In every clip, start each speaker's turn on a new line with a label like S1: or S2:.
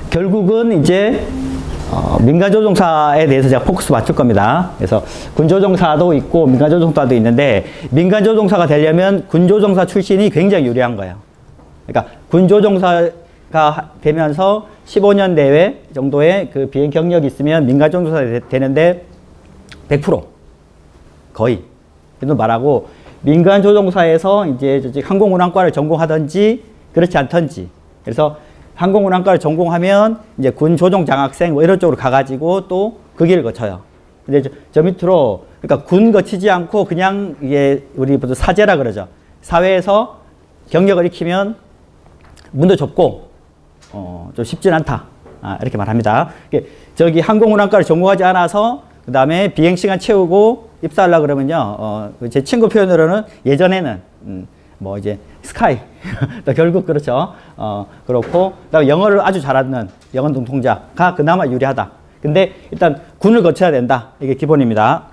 S1: 결국은 이제 민간조종사에 대해서 제가 포커스 맞출 겁니다. 그래서 군조종사도 있고 민간조종사도 있는데, 민간조종사가 되려면 군조종사 출신이 굉장히 유리한 거예요. 그러니까 군조종사가 되면서 15년 내외 정도의 그 비행 경력이 있으면 민간조종사가 되는데 100% 거의 그래도 말하고, 민간조종사에서 이제 항공운항과를 전공하든지 그렇지 않든지, 그래서 항공운항과를 전공하면 이제 군조종장학생 뭐 이런 쪽으로 가가지고 또 그 길을 거쳐요. 근데 저 밑으로, 그러니까 군 거치지 않고 그냥 이게 우리 보통 사제라 그러죠. 사회에서 경력을 익히면 문도 좁고 좀 쉽진 않다. 이렇게 말합니다. 저기 항공운항과를 전공하지 않아서 그 다음에 비행시간 채우고 입사하려고 그러면요, 제 친구 표현으로는 예전에는 뭐 이제 스카이 결국 그렇죠. 그렇고, 그다음에 영어를 아주 잘하는 영어 능통자가 그나마 유리하다. 근데 일단 군을 거쳐야 된다. 이게 기본입니다.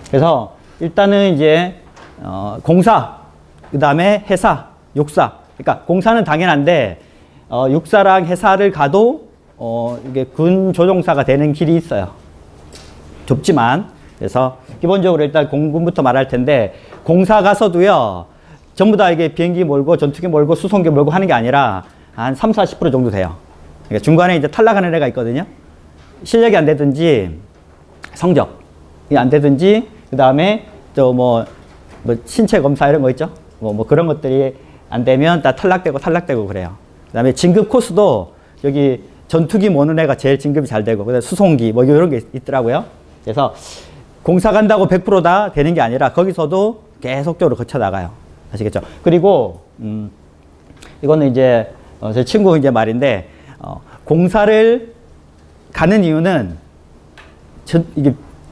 S1: 그래서 일단은 이제 공사, 그다음에 해사, 육사. 그러니까 공사는 당연한데 육사랑 해사를 가도 이게 군 조종사가 되는 길이 있어요. 좁지만. 그래서 기본적으로 일단 공군부터 말할 텐데, 공사 가서도요, 전부 다 이게 비행기 몰고 전투기 몰고 수송기 몰고 하는 게 아니라 한 30~40% 정도 돼요. 그러니까 중간에 이제 탈락하는 애가 있거든요. 실력이 안 되든지 성적이 안 되든지, 그 다음에 또 뭐 신체 검사 이런 거 있죠. 뭐 그런 것들이 안 되면 다 탈락되고 그래요. 그 다음에 진급 코스도 여기 전투기 모는 애가 제일 진급이 잘 되고, 그다음에 수송기 뭐 이런 게 있더라고요. 그래서 공사 간다고 100% 다 되는 게 아니라 거기서도 계속적으로 거쳐 나가요. 아시겠죠? 그리고 이거는 이제 제 친구 이제 말인데, 공사를 가는 이유는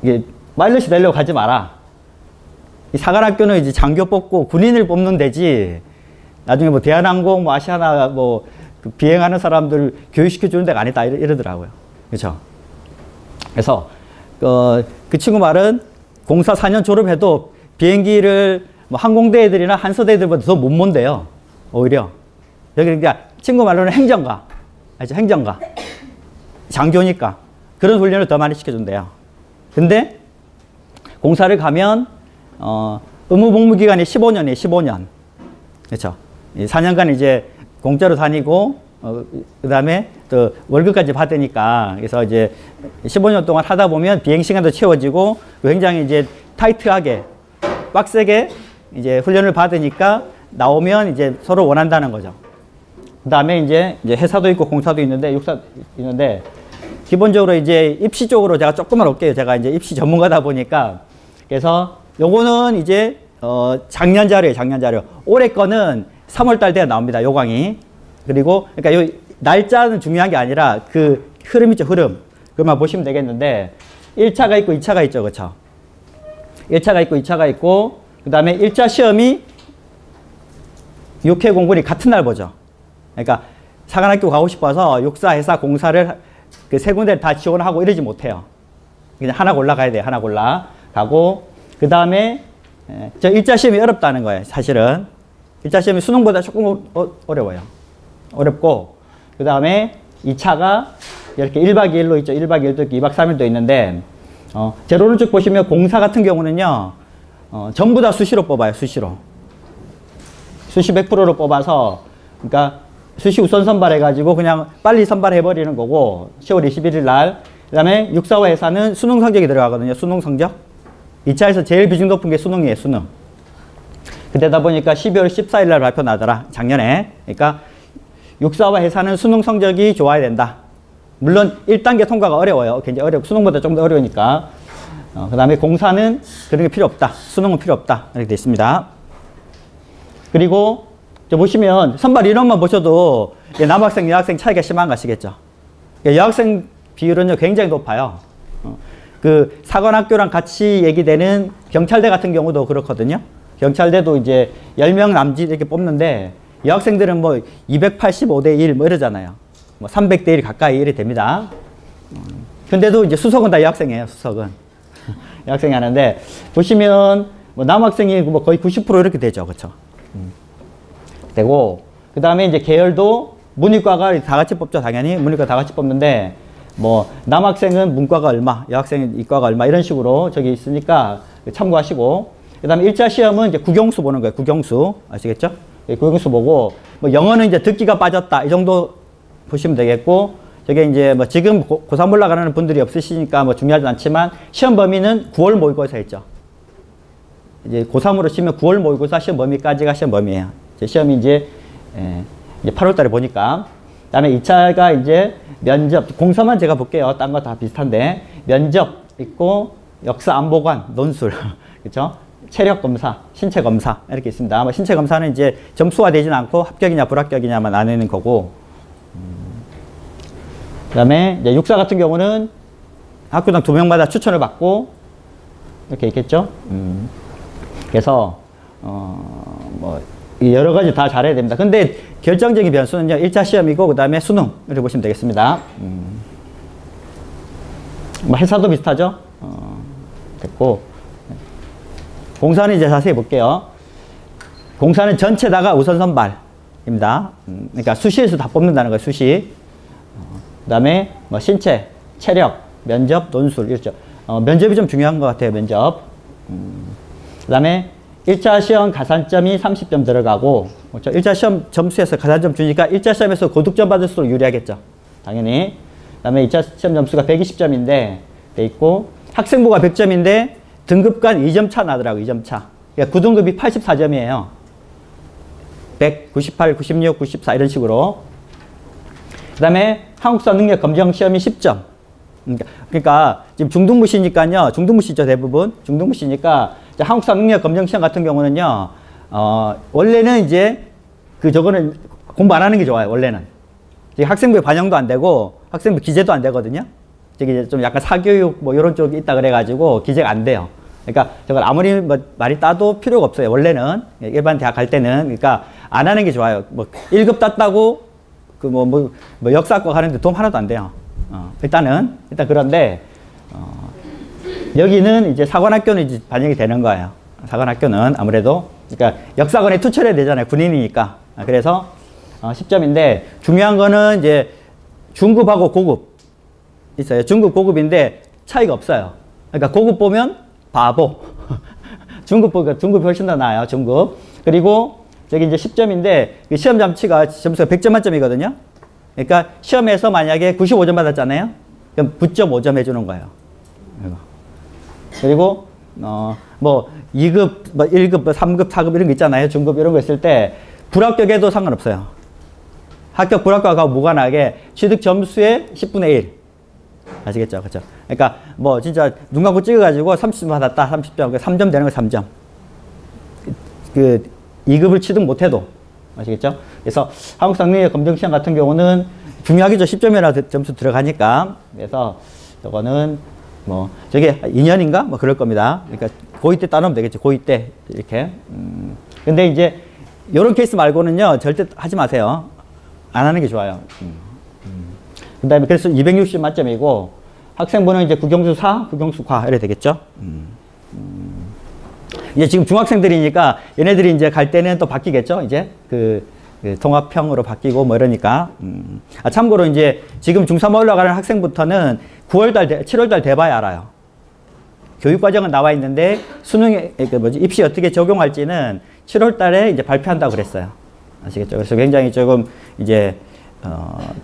S1: 이게 마일리지 내려고 가지 마라. 이 사관학교는 이제 장교 뽑고 군인을 뽑는 데지, 나중에 뭐 대한항공, 뭐 아시아나 뭐 그 비행하는 사람들 교육시켜 주는 데가 아니다 이러더라고요. 그렇죠? 그래서 그 친구 말은 공사 4년 졸업해도 비행기를 뭐 항공대 애들이나 한서대 애들보다 더 못 mon대요. 오히려. 여기 그러니까 친구 말로는 행정가. 알죠? 행정가. 장교니까. 그런 훈련을 더 많이 시켜준대요. 근데 공사를 가면 의무 복무 기간이 15년이에요. 15년. 그렇죠? 4년간 이제 공짜로 다니고 그 다음에 또 월급까지 받으니까, 그래서 이제 15년 동안 하다 보면 비행 시간도 채워지고 굉장히 이제 타이트하게 빡세게 이제 훈련을 받으니까 나오면 이제 서로 원한다는 거죠. 그 다음에 이제 회사도 있고 공사도 있는데 육사 있는데, 기본적으로 이제 입시 쪽으로 제가 조금만 올게요. 제가 이제 입시 전문가다 보니까. 그래서 요거는 이제 작년 자료예요. 작년 자료. 올해 거는 3월달 돼야 나옵니다. 요강이. 그리고 그러니까 요 날짜는 중요한 게 아니라 그 흐름 있죠. 흐름. 그것만 보시면 되겠는데, 1차가 있고 2차가 있죠. 그렇죠? 1차가 있고 2차가 있고, 그 다음에 1차 시험이 6회 공군이 같은 날 보죠. 그러니까 사관학교 가고 싶어서 육사, 해사, 공사를 그 세 군데를 다 지원하고 이러지 못해요. 그냥 하나 골라 가야 돼요. 하나 골라 가고, 그 다음에 저 1차 시험이 어렵다는 거예요. 사실은 1차 시험이 수능보다 조금 어려워요. 어렵고, 그 다음에 2차가 이렇게 1박 2일로 있죠. 1박 2일도 있고 2박 3일도 있는데, 제 오른쪽 보시면 공사 같은 경우는요, 전부 다 수시로 뽑아요. 수시로. 수시 100%로 뽑아서, 그러니까 수시 우선 선발해가지고 그냥 빨리 선발해버리는 거고, 10월 21일 날. 그 다음에 육사와 해사는 수능 성적이 들어가거든요. 수능 성적. 2차에서 제일 비중 높은 게 수능이에요. 수능. 그러다 보니까 12월 14일 날 발표 나더라. 작년에. 그러니까 육사와 해사는 수능 성적이 좋아야 된다. 물론 1단계 통과가 어려워요. 굉장히 어렵고 수능보다 좀 더 어려우니까. 그 다음에 공사는 그런 게 필요 없다. 수능은 필요 없다. 이렇게 되어 있습니다. 그리고 저 보시면 선발 인원만 보셔도 남학생, 여학생 차이가 심한 거 아시겠죠? 여학생 비율은요 굉장히 높아요. 그 사관학교랑 같이 얘기되는 경찰대 같은 경우도 그렇거든요. 경찰대도 이제 10명 남짓 이렇게 뽑는데, 여학생들은 뭐 285대 1 뭐 이러잖아요. 뭐 300대 1 가까이 이래 됩니다. 근데도 이제 수석은 다 여학생이에요, 수석은. 여학생이 하는데, 보시면, 뭐 남학생이 뭐 거의 90% 이렇게 되죠. 그쵸? 되고, 그 다음에 이제 계열도 문이과가 다 같이 뽑죠, 당연히. 문이과 다 같이 뽑는데, 뭐, 남학생은 문과가 얼마, 여학생은 이과가 얼마, 이런 식으로 저기 있으니까 참고하시고, 그 다음에 1차 시험은 이제 국영수 보는 거예요, 국영수. 아시겠죠? 국영수 보고, 뭐, 영어는 이제 듣기가 빠졌다, 이 정도 보시면 되겠고, 저게 이제 뭐 지금 고3 올라가는 분들이 없으시니까 뭐 중요하지 않지만, 시험 범위는 9월 모의고사 있죠. 이제 고3으로 치면 9월 모의고사 시험 범위까지가 시험 범위예요. 시험이 이제 8월 달에 보니까. 그 다음에 2차가 이제 면접, 공서만 제가 볼게요. 딴 거 다 비슷한데. 면접 있고, 역사 안보관, 논술. 그쵸? 체력 검사, 신체 검사. 이렇게 있습니다. 뭐 신체 검사는 이제 점수화 되진 않고 합격이냐 불합격이냐만 나누는 거고. 그 다음에 이제 육사 같은 경우는 학교당 2명마다 추천을 받고, 이렇게 있겠죠? 그래서, 뭐, 여러 가지 다 잘해야 됩니다. 근데 결정적인 변수는요, 1차 시험이고, 그 다음에 수능. 이렇게 보시면 되겠습니다. 뭐, 회사도 비슷하죠? 됐고. 공사는 이제 자세히 볼게요. 공사는 전체다가 우선 선발입니다. 그러니까 수시에서 다 뽑는다는 거예요, 수시. 그 다음에 뭐, 신체, 체력, 면접, 논술, 이렇죠. 면접이 좀 중요한 것 같아요, 면접. 그 다음에 1차 시험 가산점이 30점 들어가고, 그렇죠? 1차 시험 점수에서 가산점 주니까 1차 시험에서 고득점 받을수록 유리하겠죠. 당연히. 그 다음에 2차 시험 점수가 120점인데, 돼 있고, 학생부가 100점인데, 등급간 2점 차 나더라고요, 2점 차. 그러니까 9등급이 84점이에요. 100, 98, 96, 94 이런 식으로. 그 다음에 한국사 능력 검정 시험이 10점. 그러니까 지금 중등부시니까요. 중등부시죠, 대부분. 중등부시니까 한국사 능력 검정 시험 같은 경우는요. 원래는 이제 저거는 공부 안 하는 게 좋아요, 원래는. 학생부에 반영도 안 되고 학생부 기재도 안 되거든요. 저기 좀 약간 사교육 뭐 이런 쪽이 있다 그래가지고 기재가 안 돼요. 그러니까 저걸 아무리 뭐 많이 따도 필요가 없어요, 원래는. 일반 대학 갈 때는. 그러니까 안 하는 게 좋아요. 뭐 1급 땄다고 뭐 역사과 가는데 도움 하나도 안 돼요. 일단 그런데, 여기는 이제 사관학교는 이제 반영이 되는 거예요. 사관학교는 아무래도. 그러니까 역사관에 투철해야 되잖아요. 군인이니까. 그래서, 10점인데, 중요한 거는 이제 중급하고 고급 있어요. 중급, 고급인데 차이가 없어요. 그러니까 고급 보면 바보. 중급이 훨씬 더 나아요. 중급. 그리고 저기 이제 10점인데 시험 점수가 100점 만점이거든요. 그러니까 시험에서 만약에 95점 받았잖아요. 그럼 9.5점 해주는 거예요. 그리고 뭐 2급, 뭐 1급, 뭐 3급, 4급 이런 거 있잖아요. 중급 이런 거 있을 때 불합격해도 상관없어요. 합격, 불합격하고 무관하게 취득 점수의 10분의 1. 아시겠죠? 그렇죠? 그러니까 뭐 진짜 눈 감고 찍어가지고 30점 받았다. 30점. 3점 되는 거 3점. 2급을 취득 못해도. 아시겠죠? 그래서 한국사 능력 검정 시험 같은 경우는 중요하겠죠. 10점이나 점수 들어가니까. 그래서 저거는 뭐 저게 2년인가? 뭐 그럴 겁니다. 그러니까 고2 때 따놓으면 되겠죠. 고2 때 이렇게. 근데 이제 이런 케이스 말고는요. 절대 하지 마세요. 안 하는 게 좋아요. 그 다음에 그래서 260 만점이고 학생부는 이제 국영수 4, 국영수 과 이래 되겠죠. 이제 지금 중학생들이니까 얘네들이 이제 갈 때는 또 바뀌겠죠. 이제 그 통합형으로 바뀌고 뭐 이러니까. 참고로 이제 지금 중3 올라가는 학생부터는 9월달, 7월달 돼봐야 알아요. 교육과정은 나와 있는데 수능에 입시 어떻게 적용할지는 7월달에 이제 발표한다고 그랬어요. 아시겠죠? 그래서 굉장히 조금 이제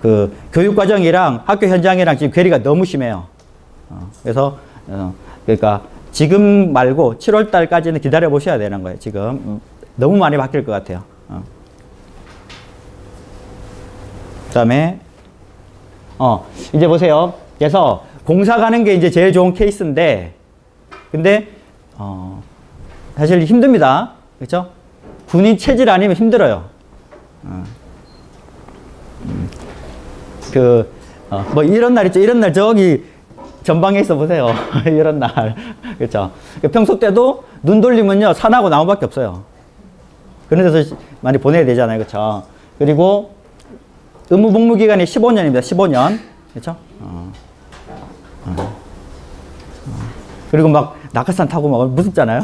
S1: 그 교육과정이랑 학교 현장이랑 지금 괴리가 너무 심해요. 그래서 그러니까 지금 말고 7월 달까지는 기다려 보셔야 되는 거예요. 지금 너무 많이 바뀔 것 같아요. 그다음에 이제 보세요. 그래서 공사 가는 게 이제 제일 좋은 케이스인데, 근데 사실 힘듭니다. 그렇죠? 군인 체질 아니면 힘들어요. 뭐 이런 날 있죠. 이런 날 저기 전방에 있어 보세요. 이런 날. 그렇죠. 평소 때도 눈 돌리면요. 산하고 나무밖에 없어요. 그런 데서 많이 보내야 되잖아요. 그렇죠. 그리고 의무 복무 기간이 15년입니다. 15년. 그렇죠? 그리고 막 낙하산 타고 막 무섭잖아요.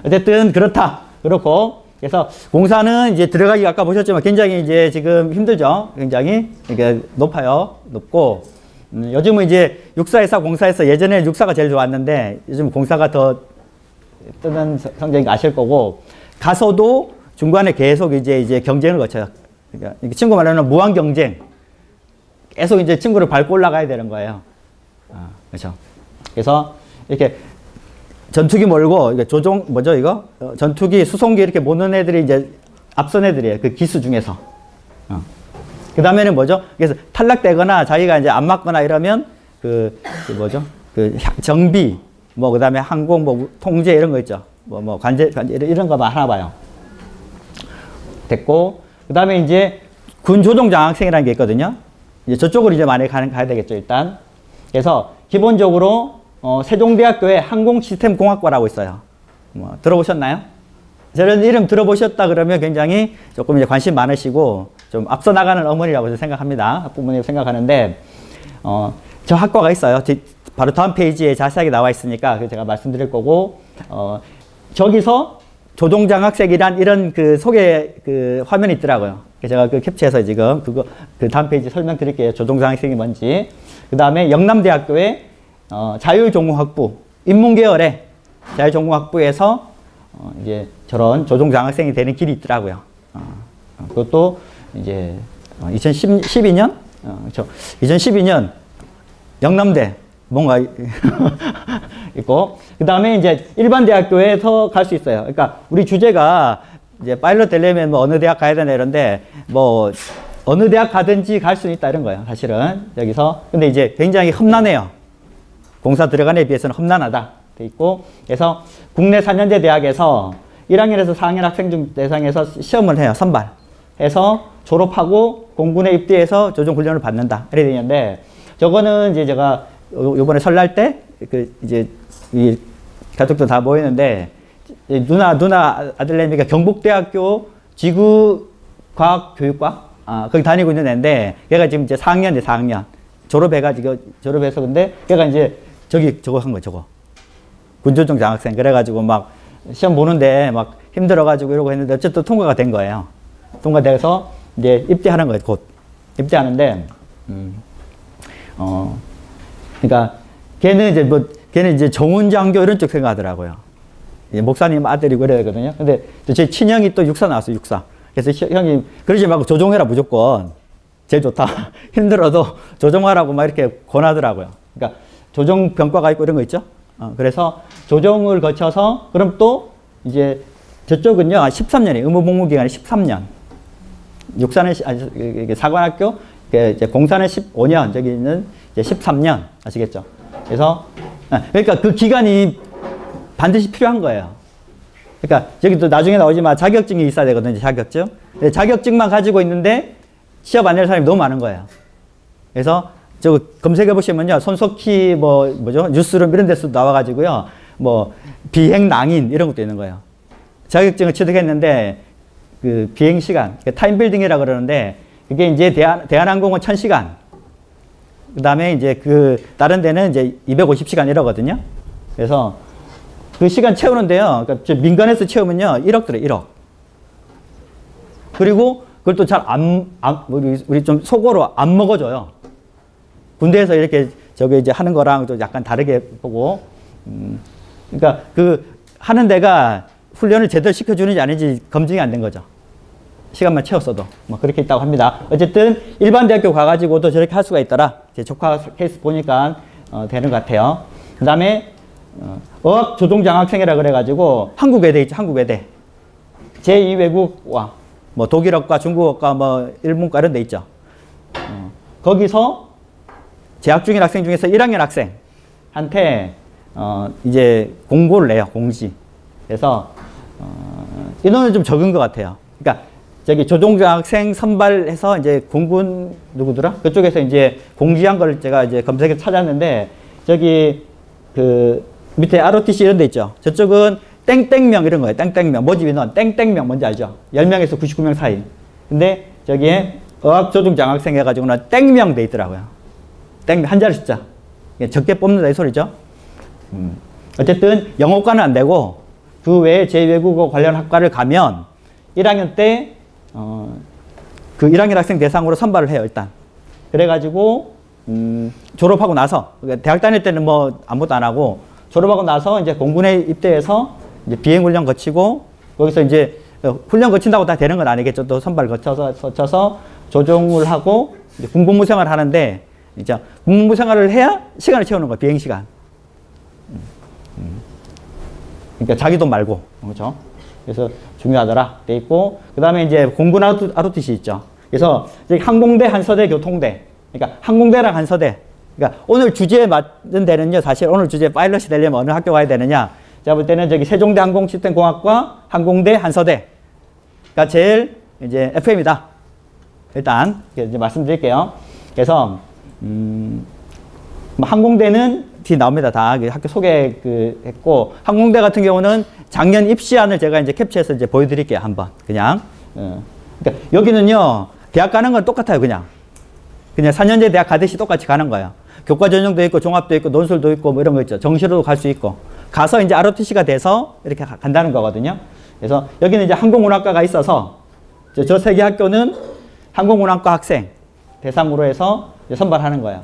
S1: 어쨌든 그렇다. 그렇고 그래서 공사는 이제 들어가기 아까 보셨지만 굉장히 이제 지금 힘들죠. 굉장히 이게 높아요. 높고 요즘은 이제 육사에서 공사에서 예전에 육사가 제일 좋았는데 요즘 공사가 더 뜨는 성적인 거 아실 거고 가서도 중간에 계속 이제 경쟁을 거쳐요. 그러니까 친구 말하는 무한 경쟁. 계속 이제 친구를 밟고 올라가야 되는 거예요. 그렇죠. 그래서 이렇게 전투기 몰고 이게 조종 뭐죠 이거 전투기 수송기 이렇게 모는 애들이 이제 앞선 애들이에요. 그 기수 중에서. 그 다음에는 뭐죠? 그래서 탈락되거나 자기가 이제 안 맞거나 이러면 그 뭐죠? 그 정비 뭐 그다음에 항공 뭐 통제 이런 거 있죠. 뭐 관제 이런 거만 하나 봐요. 됐고 그다음에 이제 군 조종 장학생이라는 게 있거든요. 이제 저쪽으로 이제 많이 가야 되겠죠 일단. 그래서 기본적으로 세종대학교에 항공시스템공학과라고 있어요. 뭐 들어보셨나요? 저런 이름 들어보셨다 그러면 굉장히 조금 이제 관심 많으시고 좀 앞서 나가는 어머니라고 생각합니다. 학부모님 생각하는데 저 학과가 있어요. 바로 다음 페이지에 자세하게 나와 있으니까 제가 말씀드릴 거고 저기서 조종장학생이란 이런 그 소개 그 화면이 있더라고요. 제가 그 캡처해서 지금 그거 그 다음 페이지 설명드릴게요. 조종장학생이 뭔지. 그 다음에 영남대학교에 자율전공학부 인문계열의 자율전공학부에서 이제 저런 조종장학생이 되는 길이 있더라고요. 그것도 이제 2012년 그렇죠. 2012년 영남대 뭔가 있고 그 다음에 이제 일반 대학교에서 갈 수 있어요. 그러니까 우리 주제가 이제 파일럿 되려면 뭐 어느 대학 가야 되나 이런데 뭐 어느 대학 가든지 갈 수 있다 이런 거예요. 사실은 여기서 근데 이제 굉장히 험난해요. 공사 들어간 에 비해서는 험난하다 돼 있고 그래서 국내 4년제 대학에서 1학년에서 4학년 학생 중 대상에서 시험을 해요. 선발해서 졸업하고 공군에 입대해서 조종 훈련을 받는다 이렇게 되어 있는데 저거는 이제 제가 요번에 설날 때 그 이제 이 가족들 다 모이는데 누나 아들내미가 경북대학교 지구과학교육과 거기 다니고 있는 애인데 걔가 지금 이제 4학년이에요. 4학년 졸업해서 근데 걔가 이제 저거 한 거예요. 저거 군조종 장학생 그래가지고 막 시험 보는데 막 힘들어가지고 이러고 했는데 어쨌든 통과가 된 거예요. 통과돼서 이제 입대하는 거예요. 곧 입대하는데 그러니까 걔는 이제 정운장교 이런 쪽 생각하더라고요. 목사님 아들이고 이래야 되거든요. 근데 제 친형이 또 육사 나왔어요. 육사. 그래서 형이 그러지 말고 조종해라 무조건. 제일 좋다. 힘들어도 조종하라고 막 이렇게 권하더라고요. 그러니까 조종 병과가 있고 이런 거 있죠. 그래서 조종을 거쳐서 그럼 또 이제 저쪽은요 13년이에요. 의무 복무 기간이 13년. 육사는 사관학교 이제 공사는 15년, 저기는 이제 13년 아시겠죠? 그래서 그러니까 그 기간이 반드시 필요한 거예요. 그러니까 여기 또 나중에 나오지만 자격증이 있어야 되거든요. 자격증. 자격증만 가지고 있는데 취업 안 될 사람이 너무 많은 거예요. 그래서 저 검색해 보시면요. 손석희 뭐죠? 뉴스룸 이런 데서 나와가지고요. 뭐 비행 낭인 이런 것도 있는 거예요. 자격증을 취득했는데 그 비행 시간, 타임 빌딩이라고 그러는데 그게 이제 대한항공은 1000시간. 그 다음에 이제 그 다른 데는 이제 250시간 이러거든요. 그래서 그 시간 채우는데요. 그러니까 민간에서 채우면요. 1억 들어요. 1억. 그리고 그걸 또 잘 우리 좀 속어로 안 먹어줘요. 군대에서 이렇게 저기 이제 하는 거랑 또 약간 다르게 보고. 그러니까 그 하는 데가 훈련을 제대로 시켜주는지 아닌지 검증이 안 된 거죠. 시간만 채웠어도. 뭐 그렇게 있다고 합니다. 어쨌든 일반 대학교 가가지고도 저렇게 할 수가 있더라. 제 조카 케이스 보니까 되는 것 같아요. 그 다음에 어학 조종장학생이라 그래가지고 한국외대 있죠. 한국외대. 제2외국과 뭐 독일어과, 중국어과, 뭐 일본과 이런 데 있죠. 거기서 재학 중인 학생 중에서 1학년 학생한테 이제 공고를 내요. 공지. 그래서 인원은 좀 적은 것 같아요. 그러니까 저기 조종장학생 선발해서 이제 공군 누구더라? 그쪽에서 이제 공지한 걸 제가 이제 검색해서 찾았는데 저기 그 밑에 ROTC 이런 데 있죠. 저쪽은 땡땡명 이런 거예요. 땡땡명. 모집 인원 땡땡명 뭔지 알죠? 10명에서 99명 사이. 근데 저기에 어학조중장학생 해가지고는 땡명 돼 있더라고요. 땡, 한 자리 숫자. 적게 뽑는다 이 소리죠. 어쨌든 영어과는 안 되고 그 외에 제2외국어 관련 학과를 가면 1학년 때 그 1학년 학생 대상으로 선발을 해요, 일단. 그래가지고 졸업하고 나서 대학 다닐 때는 뭐 아무것도 안 하고 졸업하고 나서 이제 공군에 입대해서 이제 비행훈련 거치고 거기서 이제 훈련 거친다고 다 되는 건 아니겠죠. 또 선발 거쳐서 조종을 하고 이제 군복무 생활을 하는데 이제 군복무 생활을 해야 시간을 채우는 거예요. 비행 시간. 그러니까 자기 돈 말고 그렇죠. 그래서 중요하더라 돼 있고 그 다음에 이제 공군 ROTC 있죠. 그래서 항공대, 한서대, 교통대. 그러니까 항공대랑 한서대. 그러니까 오늘 주제에 맞는 데는요. 사실 오늘 주제 파일럿이 되려면 어느 학교 가야 되느냐. 제가 볼 때는 저기 세종대 항공시스템공학과, 항공대, 한서대가 제일 이제 FM이다. 일단 이제 말씀드릴게요. 그래서 항공대는 뒤 나옵니다. 다 학교 소개 했고 항공대 같은 경우는 작년 입시안을 제가 이제 캡처해서 이제 보여드릴게요. 한번 그냥. 그러니까 여기는요. 대학 가는 건 똑같아요. 그냥 4년제 대학 가듯이 똑같이 가는 거예요. 교과 전형도 있고 종합도 있고 논술도 있고 뭐 이런 거 있죠. 정시로도 갈 수 있고 가서 이제 ROTC가 돼서 이렇게 간다는 거거든요. 그래서 여기는 이제 항공운항과가 있어서 저 세 개 학교는 항공운항과 학생 대상으로 해서 선발하는 거예요.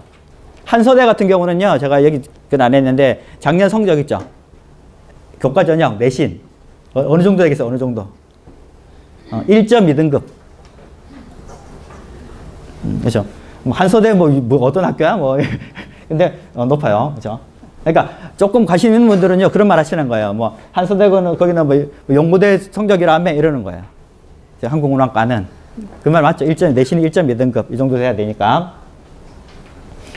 S1: 한서대 같은 경우는요. 제가 여기 그건 안 했는데 작년 성적 있죠. 교과 전형 내신 어느 정도 되겠어요? 어느 정도? 1.2등급. 그렇죠. 한서대 뭐 어떤 학교야? 뭐 근데 높아요. 그렇죠. 그러니까 조금 관심 있는 분들은요. 그런 말 하시는 거예요. 뭐 한서대는 거기는 뭐 연고대 성적이라며 이러는 거예요. 항공운항과는 그 말 맞죠? 내신이 1.2등급 이 정도 돼야 되니까.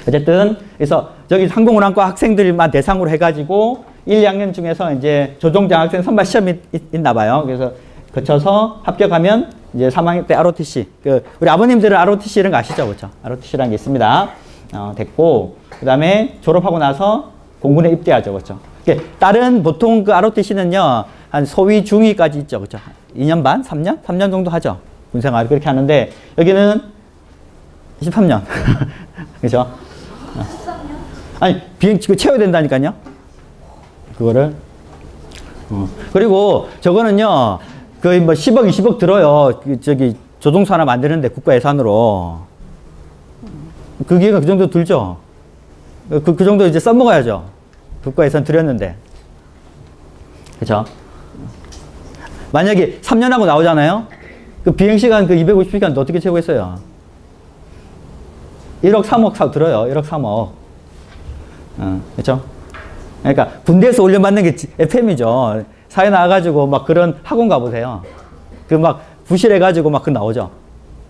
S1: 어쨌든 그래서 저기 항공운항과 학생들만 대상으로 해가지고 1, 2학년 중에서 이제 조종장학생 선발 시험이 있나 봐요. 그래서 거쳐서 합격하면 이제 3학년 때 ROTC 우리 아버님들은 ROTC 이런 거 아시죠? 그렇죠? ROTC라는 게 있습니다. 됐고 그 다음에 졸업하고 나서 공군에 입대하죠. 그렇죠? 다른 보통 그 ROTC는요 한 소위 중위까지 있죠. 그렇죠? 2년 반? 3년? 3년 정도 하죠. 군생활 그렇게 하는데 여기는 13년. 그렇죠? 13년? 아니 비행 채워야 된다니까요. 그거를. 그리고 저거는요. 거의 뭐 10억, 20억 들어요. 저기 조종사 하나 만드는데 국가 예산으로. 그게 그 정도 들죠. 그 정도 이제 써먹어야죠. 국가 예산 들였는데. 그렇죠? 만약에 3년 하고 나오잖아요. 그 비행시간 그 250시간 어떻게 채우겠어요? 1억 3억 들어요. 1억 3억. 그렇죠? 그러니까 군대에서 훈련받는 게 FM이죠. 사회 나와가지고 막 그런 학원 가보세요. 그 막 부실해가지고 막 그 나오죠.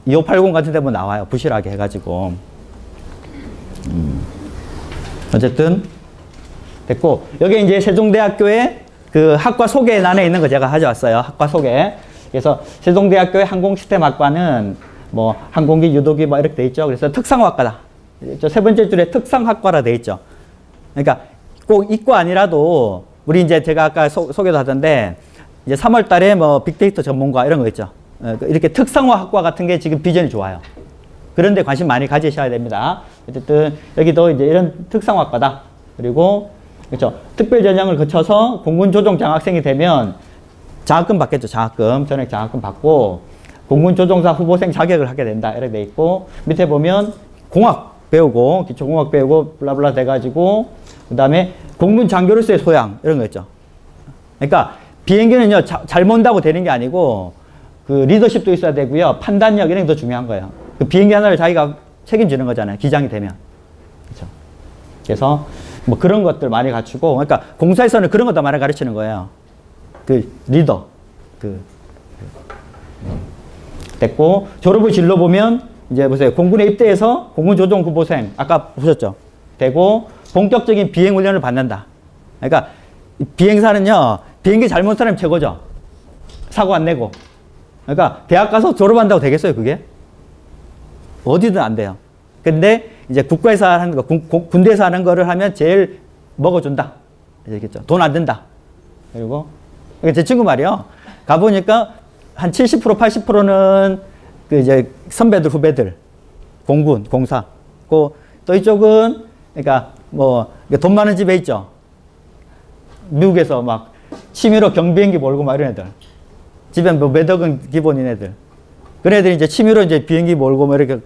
S1: 2580 같은 데 보면 나와요. 부실하게 해가지고. 어쨌든 됐고 여기 이제 세종대학교의 그 학과 소개란에 있는 거 제가 가져왔어요. 학과 소개. 그래서 세종대학교의 항공시스템학과는 뭐 항공기, 유도기 뭐 이렇게 돼 있죠. 그래서 특성학과다. 저 세 번째 줄에 특성학과라 돼 있죠. 그러니까 꼭 이과 아니라도 우리 이제 제가 아까 소개도 하던데 이제 3월 달에 뭐 빅데이터 전문가 이런 거 있죠. 이렇게 특성화 학과 같은 게 지금 비전이 좋아요. 그런데 관심 많이 가지셔야 됩니다. 어쨌든 여기도 이제 이런 특성학과다. 그리고 그렇죠. 특별 전형을 거쳐서 공군 조종 장학생이 되면 장학금 받겠죠. 장학금, 전액 장학금 받고 공군 조종사 후보생 자격을 하게 된다. 이렇게 돼 있고 밑에 보면 공학 배우고 기초공학 배우고 블라블라 돼가지고 그 다음에 공군 장교로서의 소양 이런 거 있죠. 그러니까 비행기는요 잘 mon다고 되는 게 아니고 그 리더십도 있어야 되고요 판단력 이런 게 더 중요한 거예요. 그 비행기 하나를 자기가 책임지는 거잖아요. 기장이 되면. 그렇죠. 그래서 뭐 그런 것들 많이 갖추고 그러니까 공사에서는 그런 것도 많이 가르치는 거예요. 그 리더 됐고 졸업의 진로 보면 이제 보세요. 공군에 입대해서 공군 조종 후보생 아까 보셨죠? 되고 본격적인 비행 훈련을 받는다. 그러니까 비행사는요. 비행기 잘못 사람이 최고죠. 사고 안 내고. 그러니까 대학 가서 졸업한다고 되겠어요, 그게? 어디든 안 돼요. 근데 이제 국가에서 하는 거, 군대에서 하는 거를 하면 제일 먹어준다. 알겠죠? 돈 안 든다. 그리고 제 친구 말이요. 가보니까 한 70% 80%는 그 이제 선배들, 후배들, 공군, 공사. 또 이쪽은, 그러니까 뭐, 돈 많은 집에 있죠. 미국에서 막 취미로 경비행기 몰고 막 이런 애들. 집에 뭐 몇 억은 기본인 애들. 그런 애들이 이제 취미로 이제 비행기 몰고 뭐 이렇게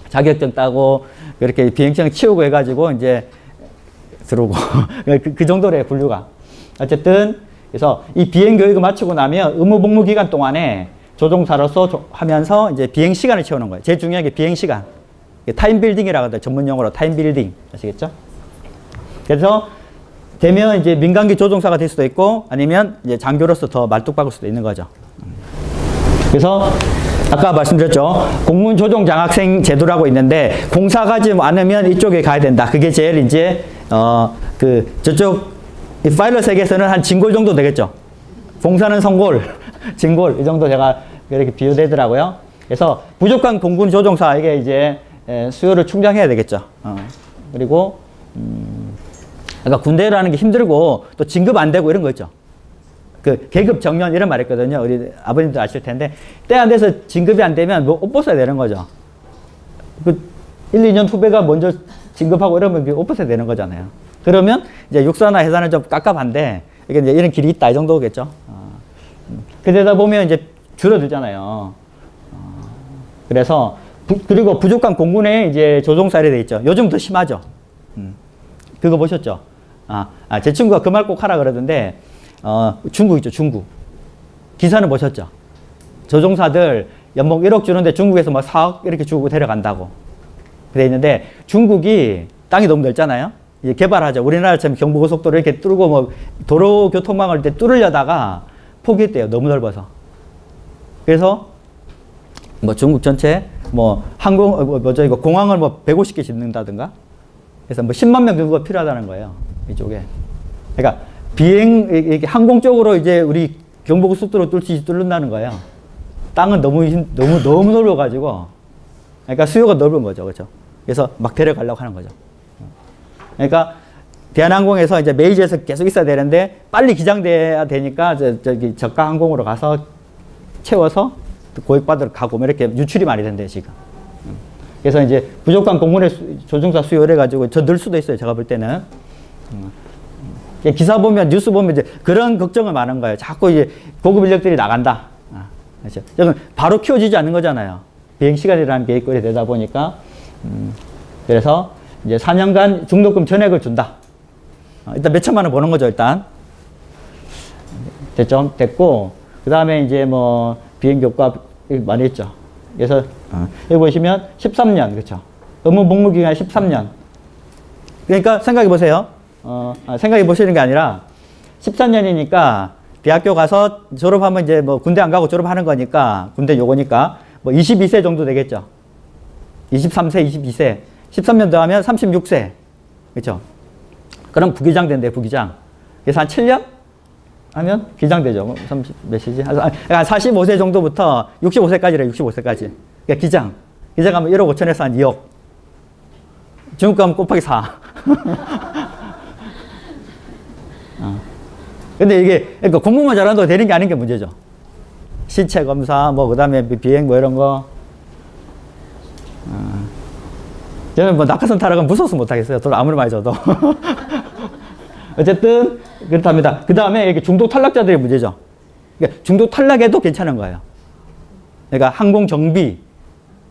S1: 자격증 따고 이렇게 비행장 치우고 해가지고 이제 들어오고. 그 정도래, 분류가. 어쨌든, 그래서 이 비행 교육을 마치고 나면 의무 복무 기간 동안에 조종사로서 하면서 이제 비행 시간을 채우는 거예요. 제일 중요한 게 비행 시간. 타임 빌딩이라고 하죠. 전문 용어로 타임 빌딩. 아시겠죠? 그래서 되면 이제 민간기 조종사가 될 수도 있고 아니면 이제 장교로서 더 말뚝박을 수도 있는 거죠. 그래서 아까 말씀드렸죠. 공군 조종 장학생 제도라고 있는데 공사 가지 않으면 이쪽에 가야 된다. 그게 제일 이제 저쪽 이 파일럿 세계에서는 한 진골 정도 되겠죠. 공사는 성골, 진골 이 정도 제가 이렇게 비유되더라고요. 그래서 부족한 공군 조종사에게 이제 수요를 충당해야 되겠죠. 그리고 그러니까 군대라는 게 힘들고 또 진급 안 되고 이런 거 있죠. 그 계급 정년 이런 말 있거든요. 우리 아버님도 아실 텐데 때 안 돼서 진급이 안 되면 뭐 옷 벗어야 되는 거죠. 그 1, 2년 후배가 먼저 진급하고 이러면 옷 벗어야 되는 거잖아요. 그러면 이제 육사나 해사는 좀 깝깝한데 이게 이제 이런 길이 있다 이 정도겠죠. 그러다 보면 이제 줄어들잖아요. 그래서 그리고 부족한 공군에 이제 조종사에 돼 있죠. 요즘 더 심하죠. 그거 보셨죠? 제 친구가 그 말 꼭 하라 그러던데 중국 있죠, 중국. 기사는 보셨죠? 조종사들 연봉 1억 주는데 중국에서 막 4억 이렇게 주고 데려간다고. 그래 있는데 중국이 땅이 너무 넓잖아요. 이제 개발하죠. 우리나라처럼 경부고속도로 이렇게 뚫고 뭐 도로 교통망을 이렇게 뚫으려다가 포기했대요. 너무 넓어서. 그래서 뭐 중국 전체 뭐 이거 공항을 뭐 150개 짓는다든가. 그래서 뭐 10만 명 정도가 필요하다는 거예요. 이쪽에. 그러니까 항공 쪽으로 이제 우리 경부고속도로 뚫는다는 거예요. 땅은 너무 넓어가지고. 그러니까 수요가 넓은 거죠. 그렇죠? 그래서 막 데려가려고 하는 거죠. 그러니까 대한항공에서 이제 메이저에서 계속 있어야 되는데 빨리 기장돼야 되니까 저기 저가 항공으로 가서 채워서 고액받으러 가고 뭐 이렇게 유출이 많이 된대요, 지금. 그래서 이제 부족한 공군의 조종사 수요를 해가지고 더 늘 수도 있어요, 제가 볼 때는. 기사 보면, 뉴스 보면 이제 그런 걱정을 많은 거예요. 자꾸 이제 고급 인력들이 나간다. 그렇죠. 여기 바로 키워지지 않는 거잖아요. 비행 시간이라는 게 있고 되다 보니까. 그래서 이제 4년간 중도금 전액을 준다. 일단 몇 천만 원 버는 거죠, 일단. 됐죠? 됐고, 그 다음에 이제 뭐 비행교과 많이 했죠. 그래서 여기 보시면 13년, 그렇죠? 의무 복무 기간 13년. 그러니까 생각해 보세요. 생각해 보시는 게 아니라 13년이니까 대학교 가서 졸업하면 이제 뭐 군대 안 가고 졸업하는 거니까 군대 요거니까 뭐 22세 정도 되겠죠. 23세, 22세. 13년 더 하면 36세. 그렇죠? 그럼 부기장 된대, 부기장. 그래서 한 7년 하면 기장되죠. 30 몇이지? 한 45세 정도부터 65세까지래, 65세까지. 그러니까 기장. 기장 하면 1억 5천에서 한 2억. 중급가면 곱하기 4. 근데 이게, 그러니까 공부만 잘한다고 되는 게 아닌 게 문제죠. 신체 검사, 뭐, 그 다음에 비행 뭐 이런 거. 저는 뭐 낙하산 타러 가면 무서워서 못하겠어요. 돈 아무리 많이 줘도. 어쨌든, 그렇답니다. 그 다음에 이렇게 중도 탈락자들의 문제죠. 그러니까 중도 탈락해도 괜찮은 거예요. 그러니까 항공 정비,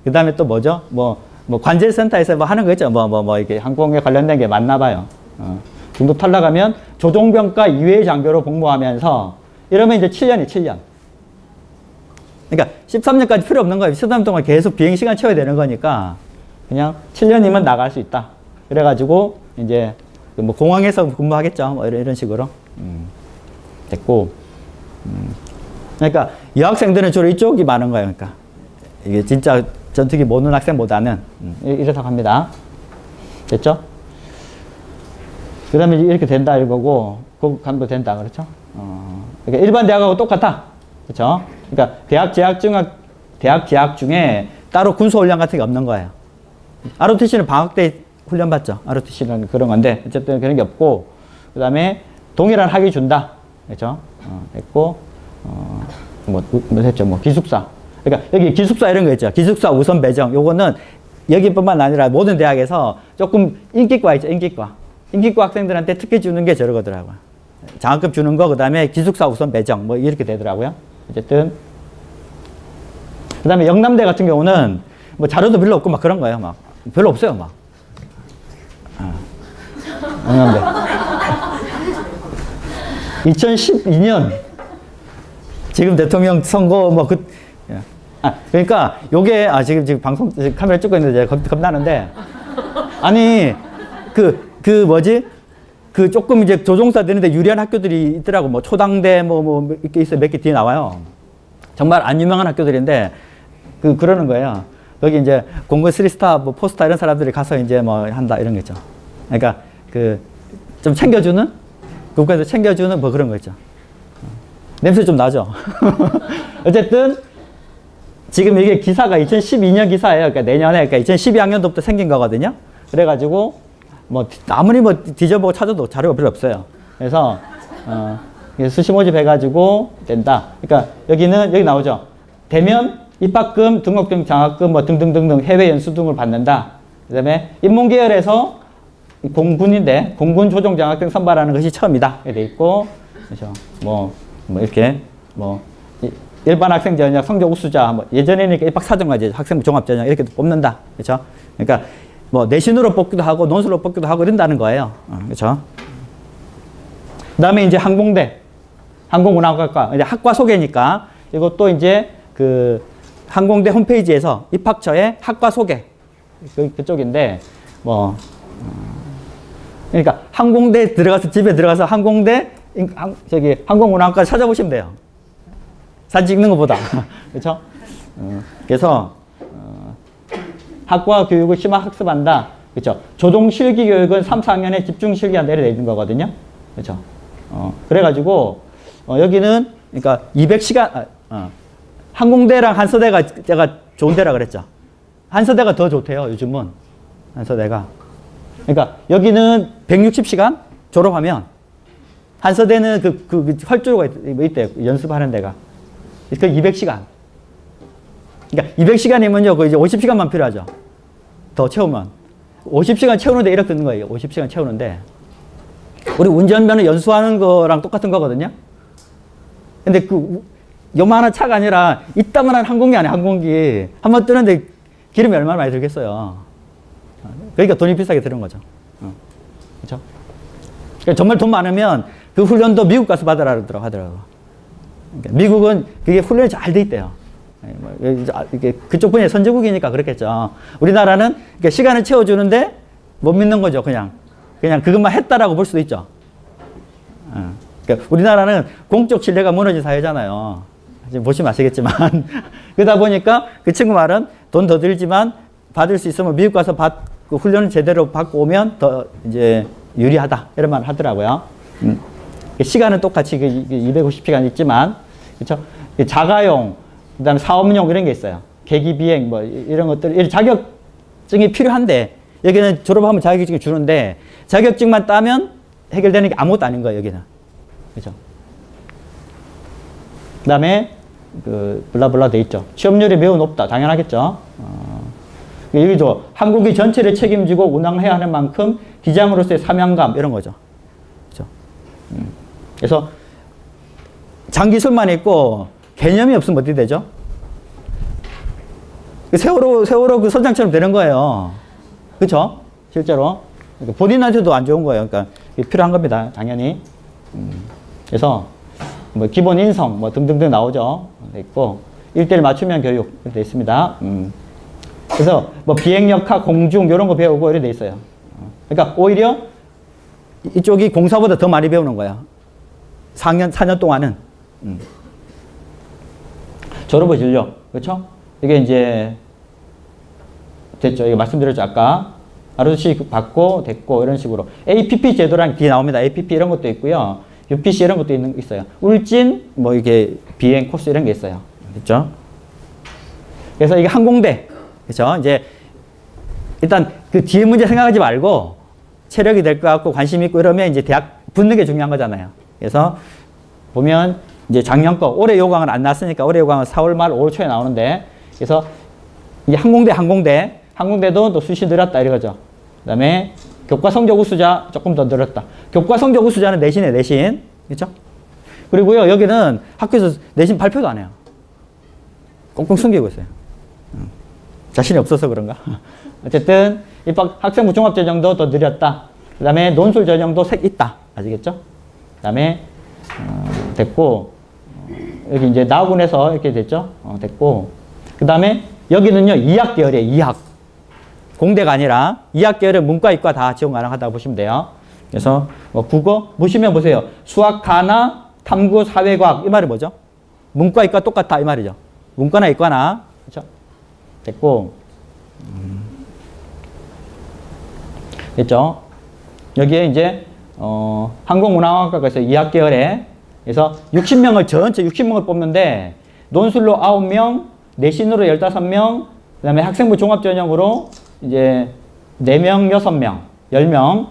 S1: 그 다음에 또 뭐죠? 뭐 관제센터에서 뭐 하는 거 있죠. 이렇게 항공에 관련된 게 많나 봐요. 중도 탈락하면 조종병과 이외의 장교로 복무하면서 이러면 이제 7년이 7년. 그러니까 13년까지 필요 없는 거예요. 13년 동안 계속 비행 시간 채워야 되는 거니까 그냥 7년이면 나갈 수 있다. 그래가지고 이제 뭐 공항에서 근무하겠죠. 뭐 이런 식으로. 됐고. 그러니까 여학생들은 주로 이쪽이 많은 거예요. 그러니까 이게 진짜 전투기 모르는 학생보다는 이렇다고 합니다. 됐죠? 그 다음에 이렇게 된다 이거고 고급 간부 된다. 그렇죠? 그러니까 일반 대학하고 똑같아. 그렇죠? 그러니까 대학 재학 중에 따로 군소 훈련 같은 게 없는 거예요. ROTC는 방학 때 훈련 받죠. ROTC는 그런 건데 어쨌든 그런 게 없고 그 다음에 동일한 학위 준다. 그렇죠? 됐고 뭐 했죠. 뭐 기숙사. 그러니까 여기 기숙사 이런 거 있죠. 기숙사 우선 배정. 요거는 여기뿐만 아니라 모든 대학에서 조금 인기과 있죠. 인기과. 인기과 학생들한테 특히 주는 게 저러거더라고요. 장학금 주는 거, 그 다음에 기숙사 우선 배정. 뭐 이렇게 되더라고요. 어쨌든. 그 다음에 영남대 같은 경우는 뭐 자료도 별로 없고 막 그런 거예요. 막. 별로 없어요. 막. 영남대. 2012년 지금 대통령 선거 뭐 그러니까 요게 지금 방송 카메라 찍고 있는데 겁나는데 아니 그 뭐지 그 조금 이제 조종사 되는데 유리한 학교들이 있더라고. 뭐 초당대 뭐 이렇게 있어 몇 개 뒤에 나와요. 정말 안 유명한 학교들인데 그러는 거예요. 여기 이제 공고 3스타 뭐 포스타 이런 사람들이 가서 이제 뭐 한다 이런 거 있죠. 그러니까 좀 챙겨주는 국가에서 챙겨주는 뭐 그런 거 있죠. 냄새 좀 나죠. 어쨌든 지금 이게 기사가 2012년 기사예요. 그러니까 내년에 그러니까 2012학년도부터 생긴 거거든요. 그래가지고 뭐 아무리 뭐 뒤져보고 찾아도 자료가 별로 없어요. 그래서 수시 모집해가지고 된다. 그러니까 여기 나오죠. 대면 입학금, 등록금, 장학금 뭐 등등등등 해외 연수 등을 받는다. 그다음에 인문계열에서 공군인데 공군 조종 장학금 선발하는 것이 처음이다. 이렇게 돼 있고, 그렇죠. 뭐 이렇게 뭐 일반 학생 전형 성적 우수자 뭐 예전에는 입학 사정과제 학생부 종합 전형 이렇게 뽑는다. 그렇죠. 그러니까 뭐 내신으로 뽑기도 하고 논술로 뽑기도 하고 이런다는 거예요. 그렇죠. 그다음에 이제 항공대, 항공운항학과 이제 학과 소개니까 이것도 이제 그 항공대 홈페이지에서 입학처의 학과 소개 그쪽인데 뭐 그러니까 항공대 들어가서 집에 들어가서 항공대 항공운항학과 찾아보시면 돼요. 사진 찍는 것보다. 그렇죠? 그래서 학과 교육을 심화 학습한다. 그렇죠? 조종 실기 교육은 3, 4학년에 집중 실기한다 이렇게 돼 있는 거거든요. 그렇죠? 그래가지고 여기는 그러니까 200시간 항공대랑 한서대가 제가 좋은 데라 그랬죠. 한서대가 더 좋대요. 요즘은 한서대가. 그러니까 여기는 160시간 졸업하면 한서대는 그 활주로가 있대요. 연습하는 데가. 그 200시간. 그러니까 200시간이면요. 그 이제 50시간만 필요하죠. 더 채우면. 50시간 채우는데 1억 드는 거예요. 50시간 채우는데. 우리 운전면허 연수하는 거랑 똑같은 거거든요. 근데 요만한 차가 아니라 이따만한 항공기 아니야, 항공기. 한번 뜨는데 기름이 얼마나 많이 들겠어요. 그러니까 돈이 비싸게 드는 거죠. 그렇죠? 그러니까 정말 돈 많으면 그 훈련도 미국 가서 받으라 하더라고요. 그러니까 미국은 그게 훈련이 잘 돼 있대요. 이게 그쪽 분야의 선진국이니까 그렇겠죠. 우리나라는 시간을 채워주는데 못 믿는 거죠. 그냥 그것만 했다라고 볼 수도 있죠. 그러니까 우리나라는 공적 신뢰가 무너진 사회잖아요. 지금 보시면 아시겠지만 그러다 보니까 그 친구 말은 돈 더 들지만 받을 수 있으면 미국 가서 그 훈련을 제대로 받고 오면 더 이제 유리하다 이런 말 하더라고요. 시간은 똑같이 250시간 있지만 그렇죠. 자가용 그다음에 사업용 이런 게 있어요. 계기 비행 뭐 이런 것들 자격증이 필요한데 여기는 졸업하면 자격증을 주는데 자격증만 따면 해결되는 게 아무것도 아닌 거예요. 여기는 그렇죠. 그다음에 블라블라 돼 있죠. 취업률이 매우 높다. 당연하겠죠. 여기도 한국이 전체를 책임지고 운항해야 하는 만큼 기장으로서의 사명감 이런 거죠. 그렇죠. 그래서 장기술만 있고 개념이 없으면 어떻게 되죠? 세월호 그 선장처럼 되는 거예요. 그렇죠? 실제로 본인한테도 안 좋은 거예요. 그러니까 필요한 겁니다. 당연히. 그래서 뭐 기본 인성 뭐 등등등 나오죠. 있고 1:1 맞춤형 교육 이렇게 돼 있습니다. 그래서 뭐 비행역학, 공중 이런 거 배우고 이렇게 돼 있어요. 그러니까 오히려 이쪽이 공사보다 더 많이 배우는 거야. 4년 동안은. 졸업의 진료. 그렇죠? 이게 이제 됐죠. 이거 말씀드렸죠. 아까. ROC 받고 됐고 이런 식으로. APP 제도랑 뒤에 나옵니다. APP 이런 것도 있고요. UPC 이런 것도 있어요. 울진 뭐 이게 비행 코스 이런 게 있어요. 됐죠? 그래서 이게 항공대. 그렇죠? 이제 일단 그 뒤에 문제 생각하지 말고 체력이 될 것 같고 관심 있고 이러면 이제 대학 붙는 게 중요한 거잖아요. 그래서 보면 이제 작년 거, 올해 요강은 안 났으니까 올해 요강은 4월 말 5월 초에 나오는데, 그래서 이 항공대도 또 수시 늘었다 이거죠. 그 다음에 교과 성적 우수자 조금 더 늘었다. 교과 성적 우수자는 내신에 내신. 그렇죠? 그리고요, 여기는 학교에서 내신 발표도 안 해요. 꽁꽁 숨기고 있어요. 자신이 없어서 그런가? 어쨌든 입학 학생부 종합전형도 더 늘렸다. 그 다음에 논술 전형도 있다. 아시겠죠? 그 다음에 됐고, 여기 이제 나군에서 이렇게 됐죠? 됐고, 그 다음에 여기는요, 2학 계열이에요. 2학. 공대가 아니라 2학 계열은 문과, 이과 다 지원 가능하다고 보시면 돼요. 그래서 뭐 국어 보시면 보세요. 수학, 가나, 탐구, 사회과학 이 말이 뭐죠? 문과, 이과 똑같다 이 말이죠. 문과나 이과나. 그렇죠? 됐고, 됐죠? 여기에 이제 항공운항학과가 있어요. 2학 계열에. 그래서 60명을 전체 60명을 뽑는데 논술로 9명, 내신으로 15명, 그 다음에 학생부 종합전형으로 이제 4명, 6명, 10명,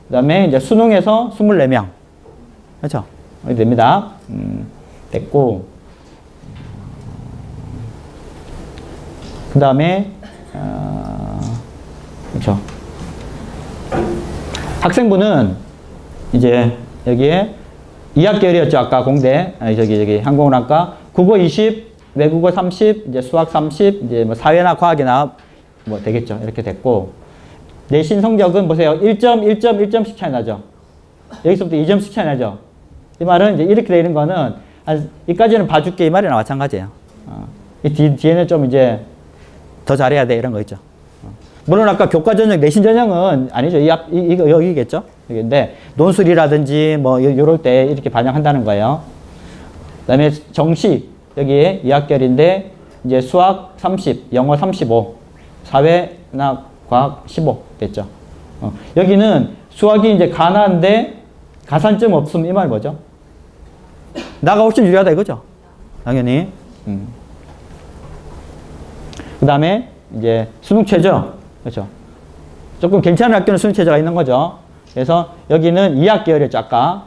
S1: 그 다음에 이제 수능에서 24명. 그렇죠? 이렇게 됩니다. 됐고, 그 다음에, 그렇죠. 학생부는 이제 여기에 2학 계열이었죠. 아까 공대, 저기 항공운항과 국어 20, 외국어 30, 이제 수학 30, 이제 뭐 사회나 과학이나 뭐 되겠죠. 이렇게 됐고, 내신 성적은 보세요. 1점, 1점, 1점씩 차이 나죠. 여기서부터 2점씩 차이 나죠. 이 말은 이제 이렇게 되는 거는 이까지는 봐줄게 이 말이나 마찬가지예요. 이 뒤에는 좀 이제 더 잘해야 돼 이런 거 있죠. 물론 아까 교과 전형, 내신 전형은 아니죠. 이거 여기겠죠. 근데 논술이라든지 뭐 요럴 때 이렇게 반영한다는 거예요. 그다음에 정시 여기에 2학결인데 이제 수학 30, 영어 35, 사회나 과학 15 됐죠. 여기는 수학이 이제 가나인데 가산점 없음 이 말 뭐죠? 나가 훨씬 유리하다 이거죠. 당연히. 그 다음에 이제 수능 최저. 그렇죠. 조금 괜찮은 학교는 수능 최저가 있는 거죠. 그래서 여기는 2학 계열이었죠. 아까.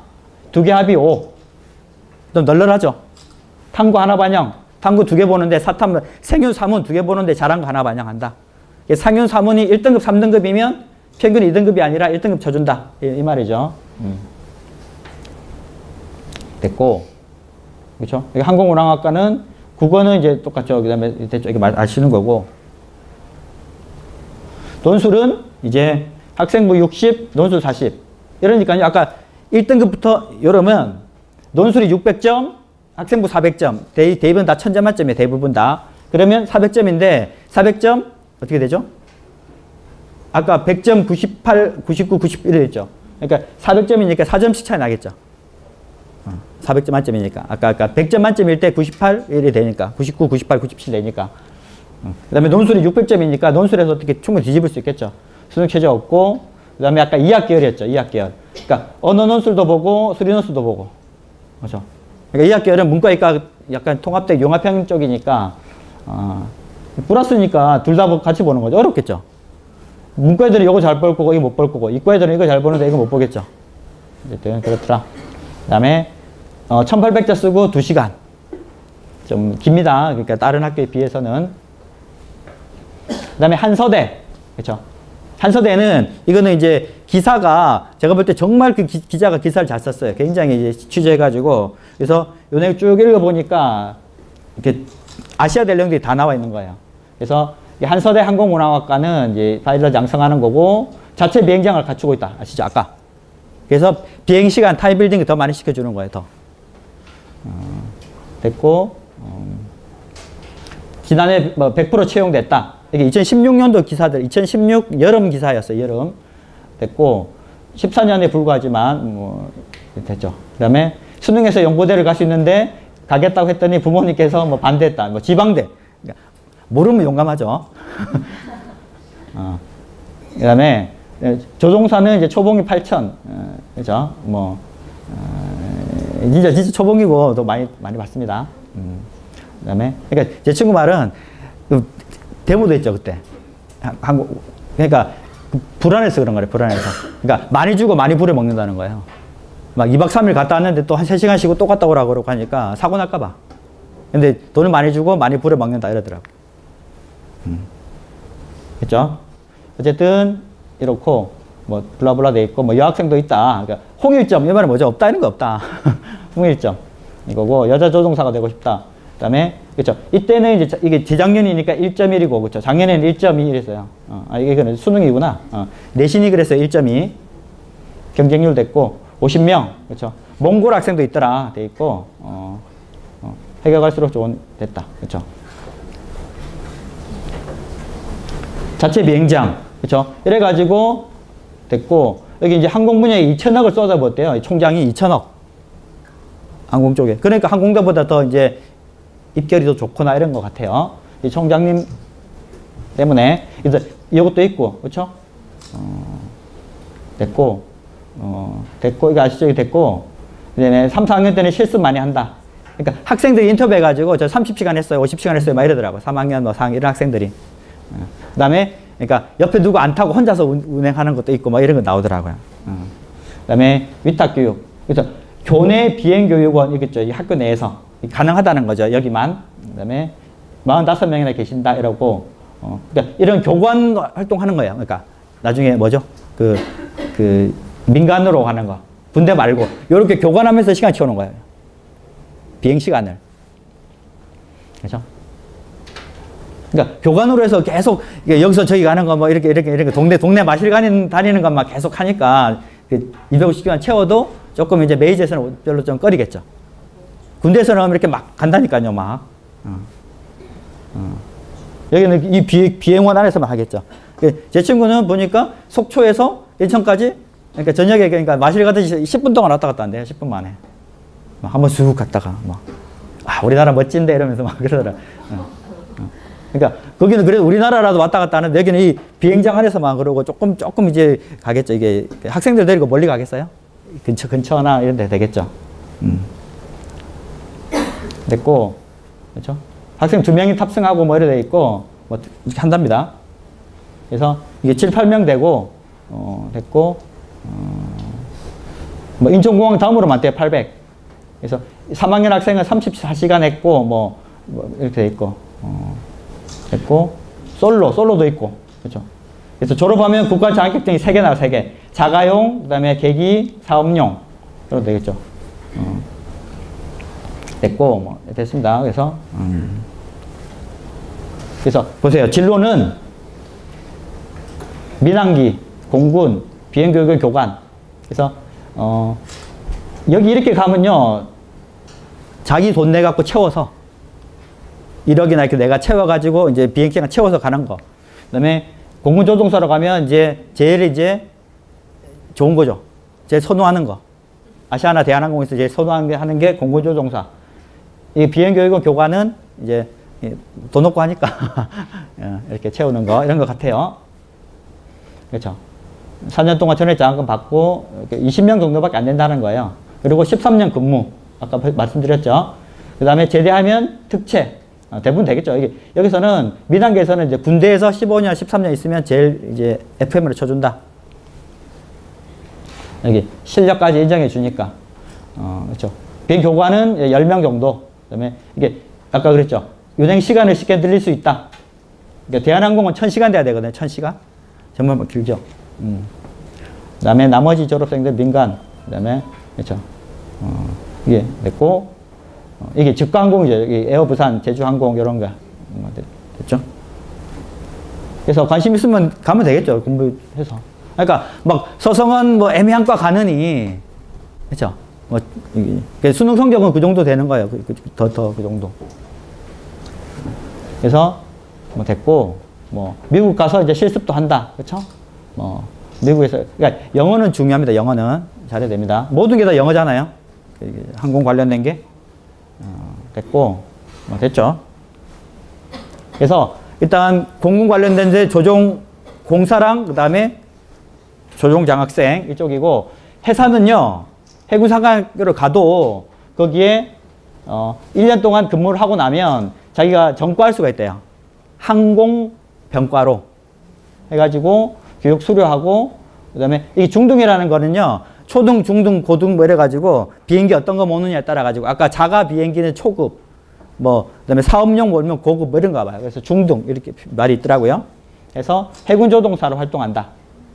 S1: 2개 합이 5. 좀 널널하죠. 탐구 하나 반영. 탐구 2개 보는데 생윤 3문 2개 보는데 잘한 거 하나 반영한다. 상윤 3문이 1등급 3등급이면 평균 2등급이 아니라 1등급 쳐준다. 이 말이죠. 됐고. 그렇죠. 여기 항공운항학과는 국어는 이제 똑같죠. 그 다음에 대충 이렇게 아시는 거고. 논술은 이제 학생부 60, 논술 40. 이러니까요. 아까 1등급부터 이러면 논술이 600점, 학생부 400점. 대부분 다 1000점 만점이에요. 대부분 다. 그러면 400점인데 400점 어떻게 되죠? 아까 100점 98, 99, 91 했죠. 그러니까 400점이니까 4점씩 차이 나겠죠. 400점 만점이니까. 아까 100점 만점일 때 98이 되니까. 99, 98, 97 되니까. 그 다음에 논술이 600점이니까 논술에서 어떻게 충분히 뒤집을 수 있겠죠. 수능 최저 없고, 그 다음에 아까 2학 계열이었죠. 2학 계열. 그러니까 언어 논술도 보고 수리 논술도 보고. 그렇죠. 그러니까 2학 계열은 문과이과 약간 통합된 융합형 쪽이니까, 플러스니까 둘 다 같이 보는 거죠. 어렵겠죠. 문과 애들은 이거 잘 볼 거고, 이거 못 볼 거고, 이과 애들은 이거 잘 보는데 이거 못 보겠죠. 어쨌든 그렇더라. 그 다음에 1800자 쓰고 2시간. 좀 깁니다. 그러니까 다른 학교에 비해서는. 그 다음에 한서대. 그렇죠. 한서대는 이거는 이제 기사가 제가 볼 때 정말 그 기자가 기사를 잘 썼어요. 굉장히 이제 취재해가지고. 그래서 요 내용 쭉 읽어보니까 이렇게 아시아 될 내용들이 다 나와 있는 거예요. 그래서 한서대 항공운항학과는 이제 파일럿 양성하는 거고 자체 비행장을 갖추고 있다. 아시죠? 아까. 그래서 비행시간 타임빌딩을 더 많이 시켜주는 거예요. 더. 됐고 지난해 뭐 100% 채용됐다. 이게 2016년도 기사들, 2016 여름 기사였어요. 여름. 됐고 14년에 불과하지만 뭐 됐죠. 그 다음에 수능에서 연고대를 갈 수 있는데 가겠다고 했더니 부모님께서 뭐 반대했다. 뭐 지방대. 그러니까 모르면 용감하죠. 그 다음에 조종사는 이제 초봉이 8,000. 그죠? 뭐 진짜 초봉이고 더 많이 받습니다. 그 다음에 그러니까 제 친구 말은 데모도 했죠 그때. 그러니까 불안해서 그런 거래. 불안해서. 그러니까 많이 주고 많이 부려 먹는다는 거예요. 막 2박 3일 갔다 왔는데 또 한 3시간 쉬고 또 갔다 오라고 그러고 하니까 사고 날까봐. 근데 돈을 많이 주고 많이 부려먹는다 이러더라고. 그죠? 어쨌든 이렇고 뭐 블라블라 돼 있고 뭐 여학생도 있다. 그러니까 홍일점 이 말은 뭐죠? 없다 이런 거 없다. 홍일점 이거고 여자 조종사가 되고 싶다. 그다음에 그렇죠. 이때는 이제 이게 재작년이니까 1.1이고 그렇죠. 작년에는 1.2 이랬어요. 이거는 수능이구나. 내신이 그래서 1.2 경쟁률 됐고 50명 그렇죠. 몽골 학생도 있더라 돼 있고 해가 갈수록 좋은 됐다. 그렇죠. 자체 비행장 그렇죠. 이래 가지고 됐고 여기 이제 항공 분야에 2천억을 쏟아부었대요. 총장이 2천억 항공 쪽에. 그러니까 항공대보다 더 이제 입결이 더 좋거나 이런 것 같아요. 이 총장님 때문에 그래서 이것도 있고 그렇죠. 됐고 됐고 이거 아시죠? 이거 됐고 그다음에 3, 4학년 때는 실습 많이 한다. 그러니까 학생들이 인터뷰해가지고 저 30시간 했어요, 50시간 했어요, 막 이러더라고. 3학년, 뭐 4학년 이런 학생들이. 그 다음에 그러니까 옆에 누구 안 타고 혼자서 운행하는 것도 있고 막 이런 거 나오더라고요. 그 다음에 위탁교육. 그래서 교내 비행교육원 있겠죠. 이 학교 내에서 가능하다는 거죠. 여기만. 그 다음에 45명이나 계신다 이러고 그러니까 이런 교관 활동하는 거예요. 그러니까 나중에 뭐죠? 그 민간으로 하는 거. 군대 말고 이렇게 교관하면서 시간 채우는 거예요. 비행 시간을. 그렇죠? 그러니까 교관으로 해서 계속 여기서 저기 가는 거 뭐 이렇게 동네 마실 다니는 것만 계속 하니까 250시간 채워도 조금 이제 메이저에서는 별로 좀 꺼리겠죠. 군대에서는 이렇게 막 간다니까요, 막. 여기는 이 비행원 안에서만 하겠죠. 제 친구는 보니까 속초에서 인천까지 그러니까 저녁에 그러니까 마실 가듯이 10분 동안 왔다 갔다 한대요. 10분 만에. 막 한번 쑥 갔다가 막 우리나라 멋진데 이러면서 막 그러더라. 그러니까 거기는 그래도 우리나라라도 왔다 갔다 하는데 여기는 이 비행장 안에서만 그러고 조금 이제 가겠죠. 이게 학생들 데리고 멀리 가겠어요? 근처나 이런 데 되겠죠. 됐고 그렇죠? 학생 2명이 탑승하고 뭐 이래 돼 있고 뭐 이렇게 한답니다. 그래서 이게 7, 8명 되고 됐고 뭐 인천공항 다음으로만 돼요. 800. 그래서 3학년 학생은 34시간 했고 뭐 이렇게 돼 있고 됐고 솔로도 있고 그렇죠. 그래서 졸업하면 국가 장학증이 3개 나와 3개. 자가용, 그다음에 계기, 사업용 그래도 되겠죠. 됐고 뭐 됐습니다. 그래서 보세요. 진로는 민항기, 공군, 비행교육의 교관. 그래서 여기 이렇게 가면요. 자기 돈 내갖고 채워서 1억이나 이렇게 내가 채워가지고 이제 비행기간 채워서 가는 거. 그다음에 공군조종사로 가면 이제 제일 좋은 거죠. 제일 선호하는 거. 아시아나 대한항공에서 제일 선호하는 게 공군조종사. 이 비행교육원 교관은 이제 돈 없고 하니까 이렇게 채우는 거 이런 것 같아요. 그렇죠. 4년 동안 전액 장학금 받고 20명 정도밖에 안 된다는 거예요. 그리고 13년 근무 아까 말씀드렸죠. 그 다음에 제대하면 특채 대부분 되겠죠. 여기서는 민항계에서는 이제 군대에서 15년, 13년 있으면 제일 이제 FM으로 쳐준다. 여기 실력까지 인정해 주니까 그렇죠. 비행교관은 10명 정도. 그다음에 이게 아까 그랬죠. 운행 시간을 쉽게 늘릴 수 있다. 그러니까 대한항공은 1000시간 돼야 되거든요. 1000시간. 정말 길죠. 그다음에 나머지 졸업생들 민간. 그다음에 그렇죠. 이게 됐고 이게 직구항공이죠. 여기 에어부산, 제주항공 이런 거 됐죠. 그래서 관심 있으면 가면 되겠죠. 공부해서. 그러니까 막 서성은 뭐 애매한 과 가느니 그렇죠. 뭐 수능 성적은 그 정도 되는 거예요. 더 그 정도. 그래서 뭐 됐고 뭐 미국 가서 이제 실습도 한다. 그렇죠? 뭐 미국에서 그러니까 영어는 중요합니다. 영어는 잘해야 됩니다. 모든 게 다 영어잖아요. 항공 관련된 게 됐고 뭐 됐죠. 그래서 일단 공군 관련된 데 조종 공사랑 그 다음에 조종 장학생 이쪽이고 회사는요. 해군사관으로 가도 거기에 1년 동안 근무를 하고 나면 자기가 전과할 수가 있대요. 항공병과로 해가지고 교육 수료하고 그다음에 이 중등이라는 거는요. 초등, 중등, 고등 뭐 이래가지고 비행기 어떤 거 모느냐에 따라가지고 아까 자가 비행기는 초급, 뭐 그다음에 사업용 몰면 고급 뭐 이런가 봐요. 그래서 중등 이렇게 말이 있더라고요. 그래서 해군 조종사로 활동한다.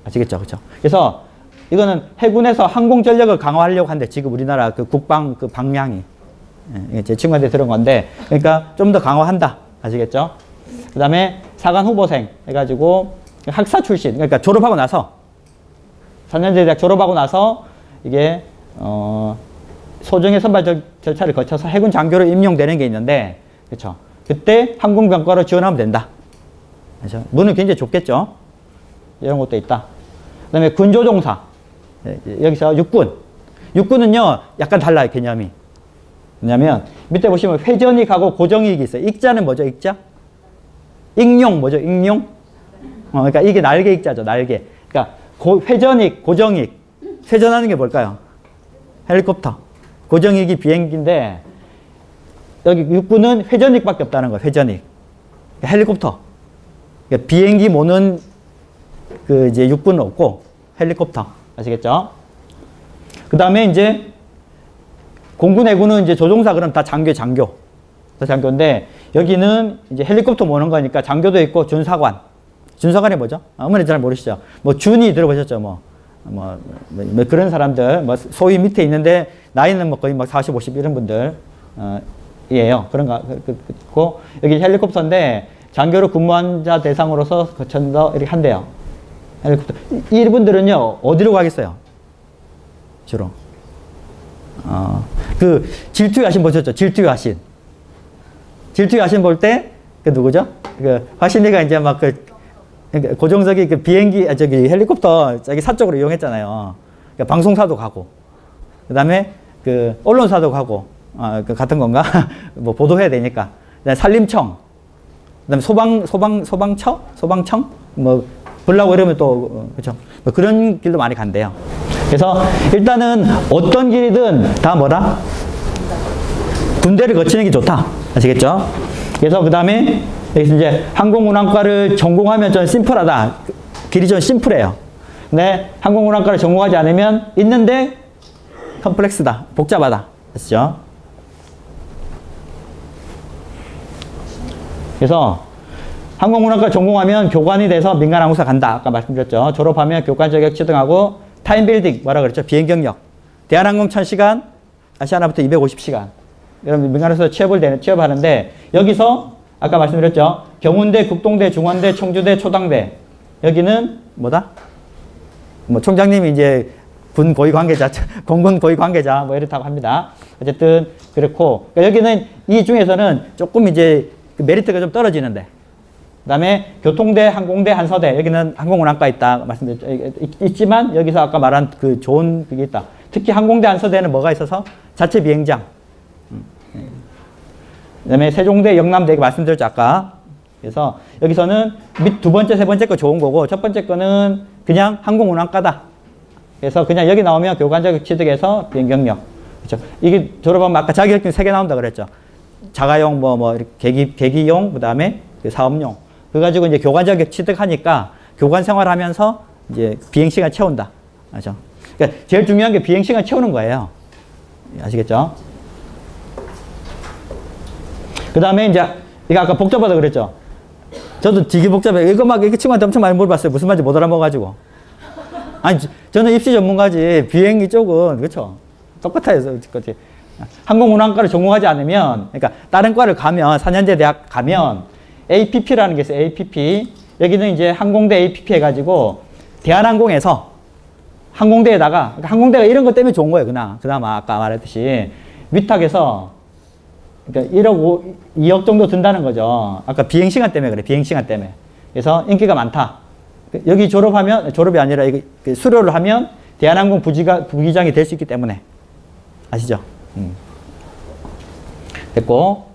S1: 아시겠죠? 그렇죠? 그래서 이거는 해군에서 항공 전력을 강화하려고 하는데 지금 우리나라 그 국방 그 방향이 제 친구한테 들은 건데 그러니까 좀 더 강화한다. 아시겠죠? 그다음에 사관 후보생 해가지고 학사 출신 그러니까 졸업하고 나서 4년제 대학 졸업하고 나서 이게 소정의 선발 절차를 거쳐서 해군 장교로 임용되는 게 있는데 그렇죠? 그때 항공병과로 지원하면 된다. 그렇죠? 문은 굉장히 좁겠죠? 이런 것도 있다. 그 다음에 군조종사. 여기서 육군. 육군은요, 약간 달라요, 개념이. 왜냐면, 밑에 보시면 회전익하고 고정익이 있어요. 익자는 뭐죠, 익자? 익룡, 뭐죠, 익룡? 그러니까 이게 날개 익자죠, 날개. 그러니까, 회전익, 고정익. 회전하는 게 뭘까요? 헬리콥터. 고정익이 비행기인데, 여기 육군은 회전익밖에 없다는 거예요, 회전익. 그러니까 헬리콥터. 그러니까 비행기 모는 그 이제 육군은 없고 헬리콥터 아시겠죠? 그 다음에 이제 공군 해군은 이제 조종사 그럼 다 장교인데 여기는 이제 헬리콥터 모는 거니까 장교도 있고 준사관. 준사관이 뭐죠? 어머니 잘 모르시죠? 뭐 준이 들어보셨죠? 뭐 그런 사람들 뭐 소위 밑에 있는데 나이는 뭐 거의 막 40, 50 이런 분들 이에요. 그런가 고 여기 헬리콥터인데. 장교로 근무한 자 대상으로서 거쳐서 이렇게 한대요. 헬리콥터. 이분들은요, 어디로 가겠어요? 주로. 그, 질투의 화신 보셨죠? 질투의 화신. 질투의 화신 볼 때, 그 누구죠? 그, 화신이가 이제 막 고정석이 그 비행기, 헬리콥터 저기 사쪽으로 이용했잖아요. 그러니까 방송사도 가고, 그 다음에 그, 언론사도 가고, 그 같은 건가? 뭐 보도해야 되니까. 그다음에 산림청. 그다음에 소방청 뭐 불나고 이러면 또 그렇죠. 뭐 그런 길도 많이 간대요. 그래서 일단은 어떤 길이든 다 뭐다? 군대를 거치는 게 좋다. 아시겠죠? 그래서 그다음에 여기서 이제 항공운항과를 전공하면 좀 심플하다. 길이 좀 심플해요. 근데 항공운항과를 전공하지 않으면 있는데 컴플렉스다. 복잡하다. 아시죠? 그래서 항공운항과 전공하면 교관이 돼서 민간항공사 간다. 아까 말씀드렸죠. 졸업하면 교관 자격 취득하고 타임빌딩 뭐라 그랬죠? 비행경력. 대한항공 1000시간, 아시아나부터 250시간. 여러분 민간항공사 취업하는데 여기서 아까 말씀드렸죠. 경운대, 국동대, 중원대, 청주대, 초당대. 여기는 뭐다? 뭐 총장님이 이제 군 고위 관계자, 공군 고위 관계자 뭐 이렇다고 합니다. 어쨌든 그렇고 그러니까 여기는 이 중에서는 조금 이제 메리트가 좀 떨어지는데 그 다음에 교통대, 항공대, 한서대 여기는 항공운항과 있다 말씀드렸죠. 있지만 여기서 아까 말한 그 좋은 그게 있다. 특히 항공대, 한서대는 뭐가 있어서 자체 비행장 그 다음에 세종대, 영남대 말씀드렸죠 아까. 그래서 여기서는 두 번째, 세 번째 거 좋은 거고 첫 번째 거는 그냥 항공운항과다. 그래서 그냥 여기 나오면 교관 자격 취득해서 비행경력. 그렇죠. 이게 졸업하면 아까 자격증 3개 나온다 그랬죠. 자가용, 계기용, 그 다음에 사업용. 그래가지고 이제 교관 자격 취득하니까 교관 생활하면서 이제 비행시간 채운다. 아죠? 그러니까 제일 중요한 게 비행시간 채우는 거예요. 아시겠죠? 그 다음에 이제, 이거 아까 복잡하다 그랬죠? 저도 되게 복잡해요. 이거 막, 이거 친구한테 엄청 많이 물어봤어요. 무슨 말인지 못 알아먹어가지고. 아니, 저는 입시 전문가지, 비행기 쪽은, 그렇죠? 똑같아요. 항공운항과를 전공하지 않으면, 그러니까 다른 과를 가면, 4년제 대학 가면, APP라는 게 있어요. APP. 여기는 이제 항공대 APP 해가지고, 대한항공에서 항공대에다가, 그러니까 항공대가 이런 것 때문에 좋은 거예요. 그나마 아까 말했듯이. 위탁에서, 그러니까 1억, 2억 정도 든다는 거죠. 아까 비행시간 때문에 그래. 비행시간 때문에. 그래서 인기가 많다. 여기 졸업하면, 졸업이 아니라 수료를 하면 대한항공 부기장이 될 수 있기 때문에. 아시죠? 됐고.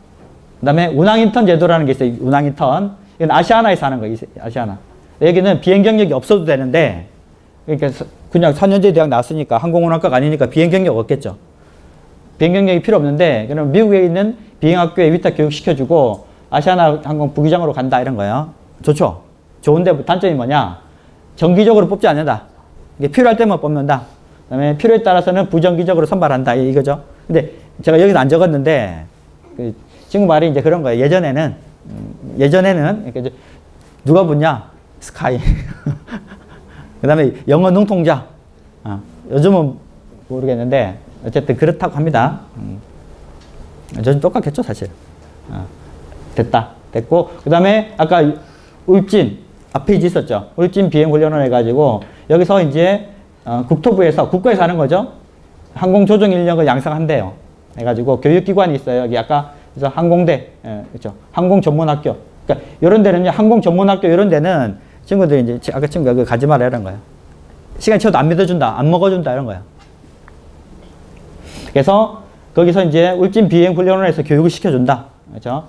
S1: 그 다음에 운항인턴 제도라는 게 있어요. 운항인턴. 이건 아시아나에서 하는 거예요. 아시아나. 여기는 비행 경력이 없어도 되는데, 그러니까 그냥 4년제 대학 나왔으니까 항공운항과가 아니니까 비행 경력 없겠죠. 비행 경력이 필요 없는데, 그럼 미국에 있는 비행학교에 위탁 교육 시켜주고, 아시아나 항공 부기장으로 간다, 이런 거예요. 좋죠? 좋은데 단점이 뭐냐? 정기적으로 뽑지 않는다. 이게 필요할 때만 뽑는다. 그다음에 필요에 따라서는 부정기적으로 선발한다 이거죠. 근데 제가 여기도 안 적었는데 그 친구 말이 이제 그런 거예요. 예전에는 이렇게 누가 붙냐? 스카이. 그다음에 영어 능통자. 요즘은 모르겠는데 어쨌든 그렇다고 합니다. 저는 똑같겠죠 사실. 됐고 그다음에 아까 울진 앞에 있었죠. 울진 비행훈련을 해가지고 여기서 이제 국토부에서 국가에서 하는 거죠. 항공조종 인력을 양성한대요. 해가지고 교육기관이 있어요. 여기 아까 그래서 항공대, 그렇죠. 항공전문학교. 그러니까 이런 데는요, 항공전문학교 이런 데는 친구들이 이제 아까 친구가 가지 마라 이런 거예요. 시간 채워도 안 믿어준다, 안 먹어준다 이런 거예요. 그래서 거기서 이제 울진 비행훈련원에서 교육을 시켜준다. 그렇죠.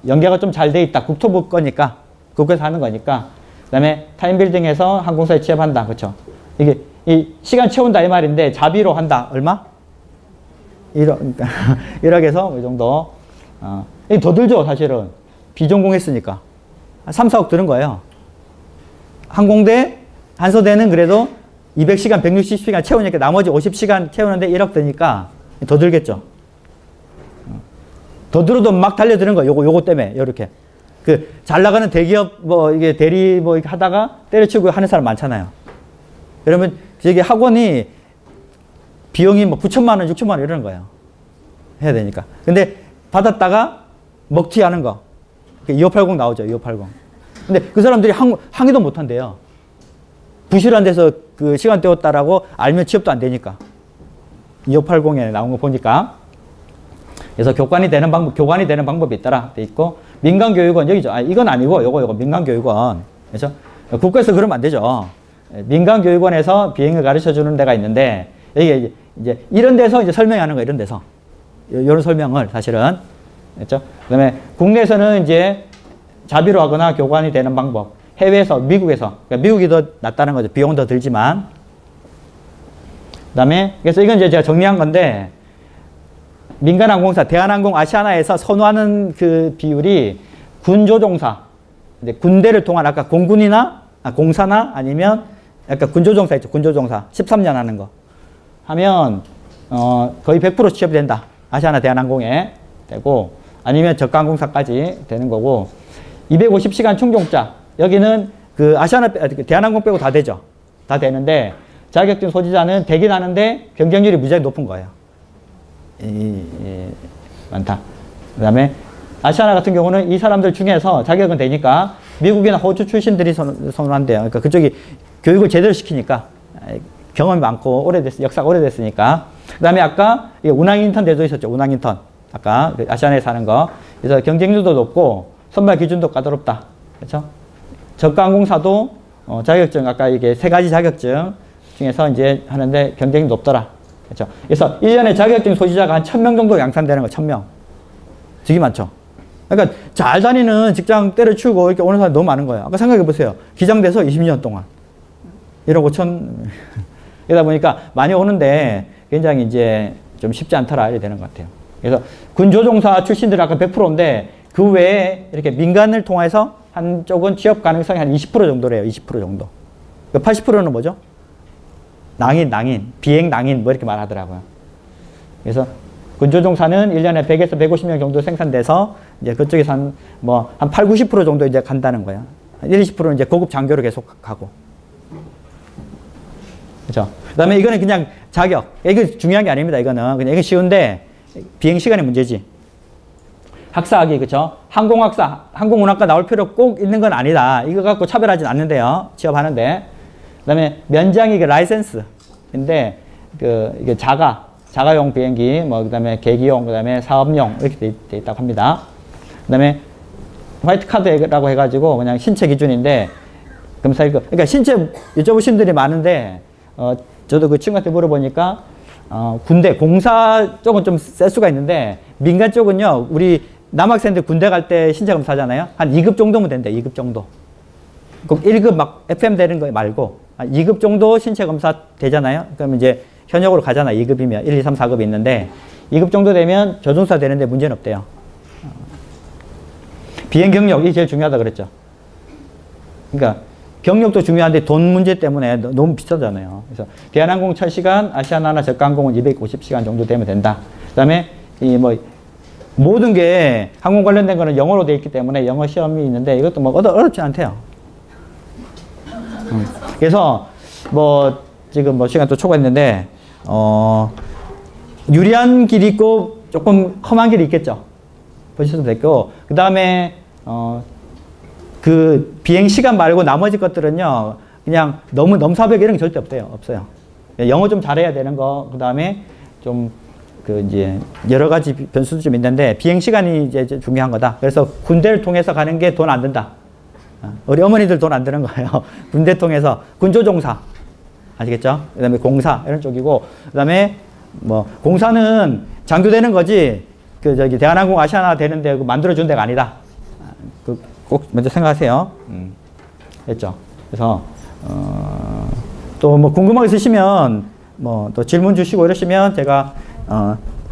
S1: 연계가 좀 잘 돼 있다. 국토부 거니까, 국가에서 하는 거니까. 그다음에 타임빌딩에서 항공사에 취업한다. 그렇죠. 이게 이 시간 채운다 이 말인데 자비로 한다. 얼마? 1억. 1억에서 이 정도. 이게 더 들죠, 사실은. 비전공했으니까. 3, 4억 드는 거예요. 항공대, 한서대는 그래도 200시간, 160시간 채우니까 나머지 50시간 채우는데 1억 드니까 더 들겠죠. 더 들어도 막 달려드는 거예요. 요거 때문에. 요렇게. 잘 나가는 대기업, 이게 대리 이렇게 하다가 때려치고 하는 사람 많잖아요. 그러면 저기 학원이 비용이 9천만 원, 6천만 원 이러는 거예요. 해야 되니까. 근데 받았다가 먹튀하는 거. 2580 나오죠. 2580. 근데 그 사람들이 항의도 못 한대요. 부실한 데서 그 시간 때웠다라고 알면 취업도 안 되니까. 2580에 나온 거 보니까. 그래서 교관이 되는 방법이 있더라. 돼 있고. 민간교육원 여기죠. 이건 아니고 요거 민간교육원. 그렇죠? 국가에서 그러면 안 되죠. 민간교육원에서 비행을 가르쳐 주는 데가 있는데 여기 이제 이런 데서 이제 설명하는 거 이런 데서. 이런 설명을 사실은. 그렇죠? 그다음에 국내에서는 이제 자비로 하거나 교관이 되는 방법. 해외에서, 미국에서. 그러니까 미국이 더 낫다는 거죠. 비용은 더 들지만. 그다음에 그래서 이건 이제 제가 정리한 건데 민간항공사, 대한항공, 아시아나에서 선호하는 그 비율이 군조종사, 이제 군대를 통한 아까 공군이나 공사나 아니면 약간 군조종사 있죠. 군조종사 13년 하는 거 하면 거의 100% 취업이 된다. 아시아나 대한항공에 되고 아니면 저가항공사까지 되는 거고 250시간 충종자 여기는 그 아시아나 대한항공 빼고 다 되죠. 다 되는데 자격증 소지자는 되긴 하는데 경쟁률이 무지하게 높은 거예요. 많다. 그 다음에 아시아나 같은 경우는 이 사람들 중에서 자격은 되니까 미국이나 호주 출신들이 선호한대요. 그러니까 그쪽이 교육을 제대로 시키니까 경험이 많고 역사가 오래됐으니까. 그 다음에 아까 운항인턴 대도 있었죠. 운항인턴. 아까 아시아나에서 하는 거. 그래서 경쟁률도 높고 선발 기준도 까다롭다. 그렇죠? 저가항공사도 자격증 아까 이게 3가지 자격증 중에서 이제 하는데 경쟁이 높더라. 그렇죠? 그래서 1년에 자격증 소지자가 한 1000명 정도 양산되는 거, 1000명. 되게 많죠? 그러니까 잘 다니는 직장 때려치우고 이렇게 오는 사람이 너무 많은 거예요. 아까 생각해 보세요. 기장돼서 20년 동안. 1억 5천. 이러다 보니까 많이 오는데 굉장히 이제 좀 쉽지 않더라. 이렇게 되는 것 같아요. 그래서 군조종사 출신들이 아까 100%인데 그 외에 이렇게 민간을 통해서 한쪽은 취업 가능성이 한 20% 정도래요. 20% 정도. 80%는 뭐죠? 낭인, 비행 낭인 뭐 이렇게 말하더라고요. 그래서 군조종사는 1년에 100에서 150명 정도 생산돼서 이제 그쪽에서 한 8, 90% 정도 이제 간다는 거예요. 1, 20%는 이제 고급 장교로 계속 가고. 그죠? 그 다음에 이거는 그냥 자격. 이게 중요한 게 아닙니다. 이거는. 그냥 이게 쉬운데 비행 시간의 문제지. 학사학위, 그죠? 항공학사, 항공운항과 나올 필요 꼭 있는 건 아니다. 이거 갖고 차별하진 않는데요. 취업하는데. 그 다음에 면장이 라이센스인데, 이게 자가용 비행기, 그 다음에 계기용, 그 다음에 사업용, 이렇게 돼 있다고 합니다. 그 다음에 화이트 카드라고 해가지고 그냥 신체 기준인데, 그러니까 신체 여쭤보신 분들이 많은데, 저도 그 친구한테 물어보니까, 군대, 공사 쪽은 좀 셀 수가 있는데, 민간 쪽은요, 우리 남학생들 군대 갈 때 신체 검사하잖아요. 한 2급 정도면 된대, 2급 정도. 그럼 1급 막 FM 되는 거 말고, 2급 정도 신체 검사 되잖아요. 그럼 이제 현역으로 가잖아, 2급이면. 1, 2, 3, 4급이 있는데, 2급 정도 되면 조종사 되는데 문제는 없대요. 비행 경력이 제일 중요하다 그랬죠. 그러니까, 경력도 중요한데 돈 문제 때문에 너무 비싸잖아요. 그래서 대한항공 1000시간, 아시아나나 저가항공은 250시간 정도 되면 된다. 그 다음에 이 뭐 모든 게 항공 관련된 거는 영어로 돼 있기 때문에 영어 시험이 있는데 이것도 뭐 어렵지 않대요. 그래서 뭐 지금 뭐 시간 또 초과했는데 유리한 길이 있고 조금 험한 길이 있겠죠. 보셔도 됐고, 그 다음에 그 비행 시간 말고 나머지 것들은요 그냥 너무 넘사벽 이런 게 절대 없어요. 영어 좀 잘해야 되는 거, 그 다음에 좀 그 이제 여러 가지 변수도 좀 있는데 비행 시간이 이제 중요한 거다. 그래서 군대를 통해서 가는 게 돈 안 든다. 우리 어머니들 돈 안 드는 거예요. 군대 통해서 군조종사 아시겠죠? 그 다음에 공사 이런 쪽이고, 그 다음에 뭐 공사는 장교되는 거지 그 저기 대한항공 아시아나 되는데 만들어준 데가 아니다. 그 꼭 먼저 생각하세요. 됐죠? 그래서 또 뭐 궁금한 거 있으시면 뭐 또 질문 주시고 이러시면 제가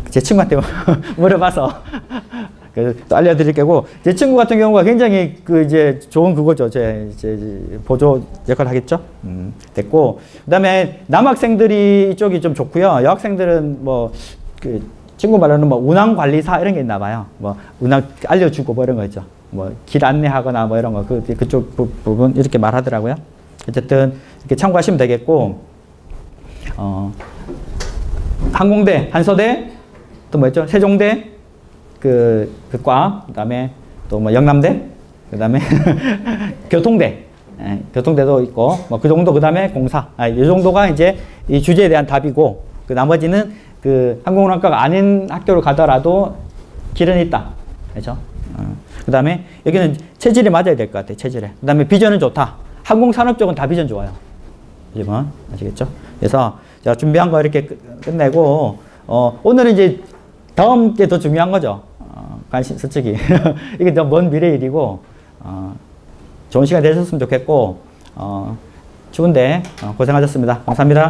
S1: 제 친구한테 물어봐서 또 알려드릴 거고, 제 친구 같은 경우가 굉장히 그 이제 좋은 그거죠. 제 보조 역할을 하겠죠. 됐고, 그다음에 남학생들이 이쪽이 좀 좋고요. 여학생들은 뭐 그 친구 말로는 뭐 운항 관리사 이런 게 있나 봐요. 뭐 운항 알려주고 뭐 이런 거 있죠. 뭐 길 안내하거나 뭐 이런 거 그쪽 부분 이렇게 말하더라고요. 어쨌든 이렇게 참고하시면 되겠고, 항공대, 한서대, 또 뭐 있죠? 세종대, 그 과, 그 다음에 또 뭐 영남대, 그 다음에 교통대, 교통대도 있고, 뭐 그 정도, 그 다음에 공사. 이 정도가 이제 이 주제에 대한 답이고, 그 나머지는 그 항공운항과가 아닌 학교를 가더라도 길은 있다. 그렇죠? 그 다음에 여기는 체질이 맞아야 될 것 같아요. 체질에. 그 다음에 비전은 좋다. 항공산업 쪽은 다 비전 좋아요. 이번 아시겠죠? 그래서 제가 준비한 거 이렇게 끝내고, 오늘은 이제 다음 게 더 중요한 거죠. 관심, 솔직히. 이게 더 먼 미래 일이고, 좋은 시간 되셨으면 좋겠고, 추운데 고생하셨습니다. 감사합니다.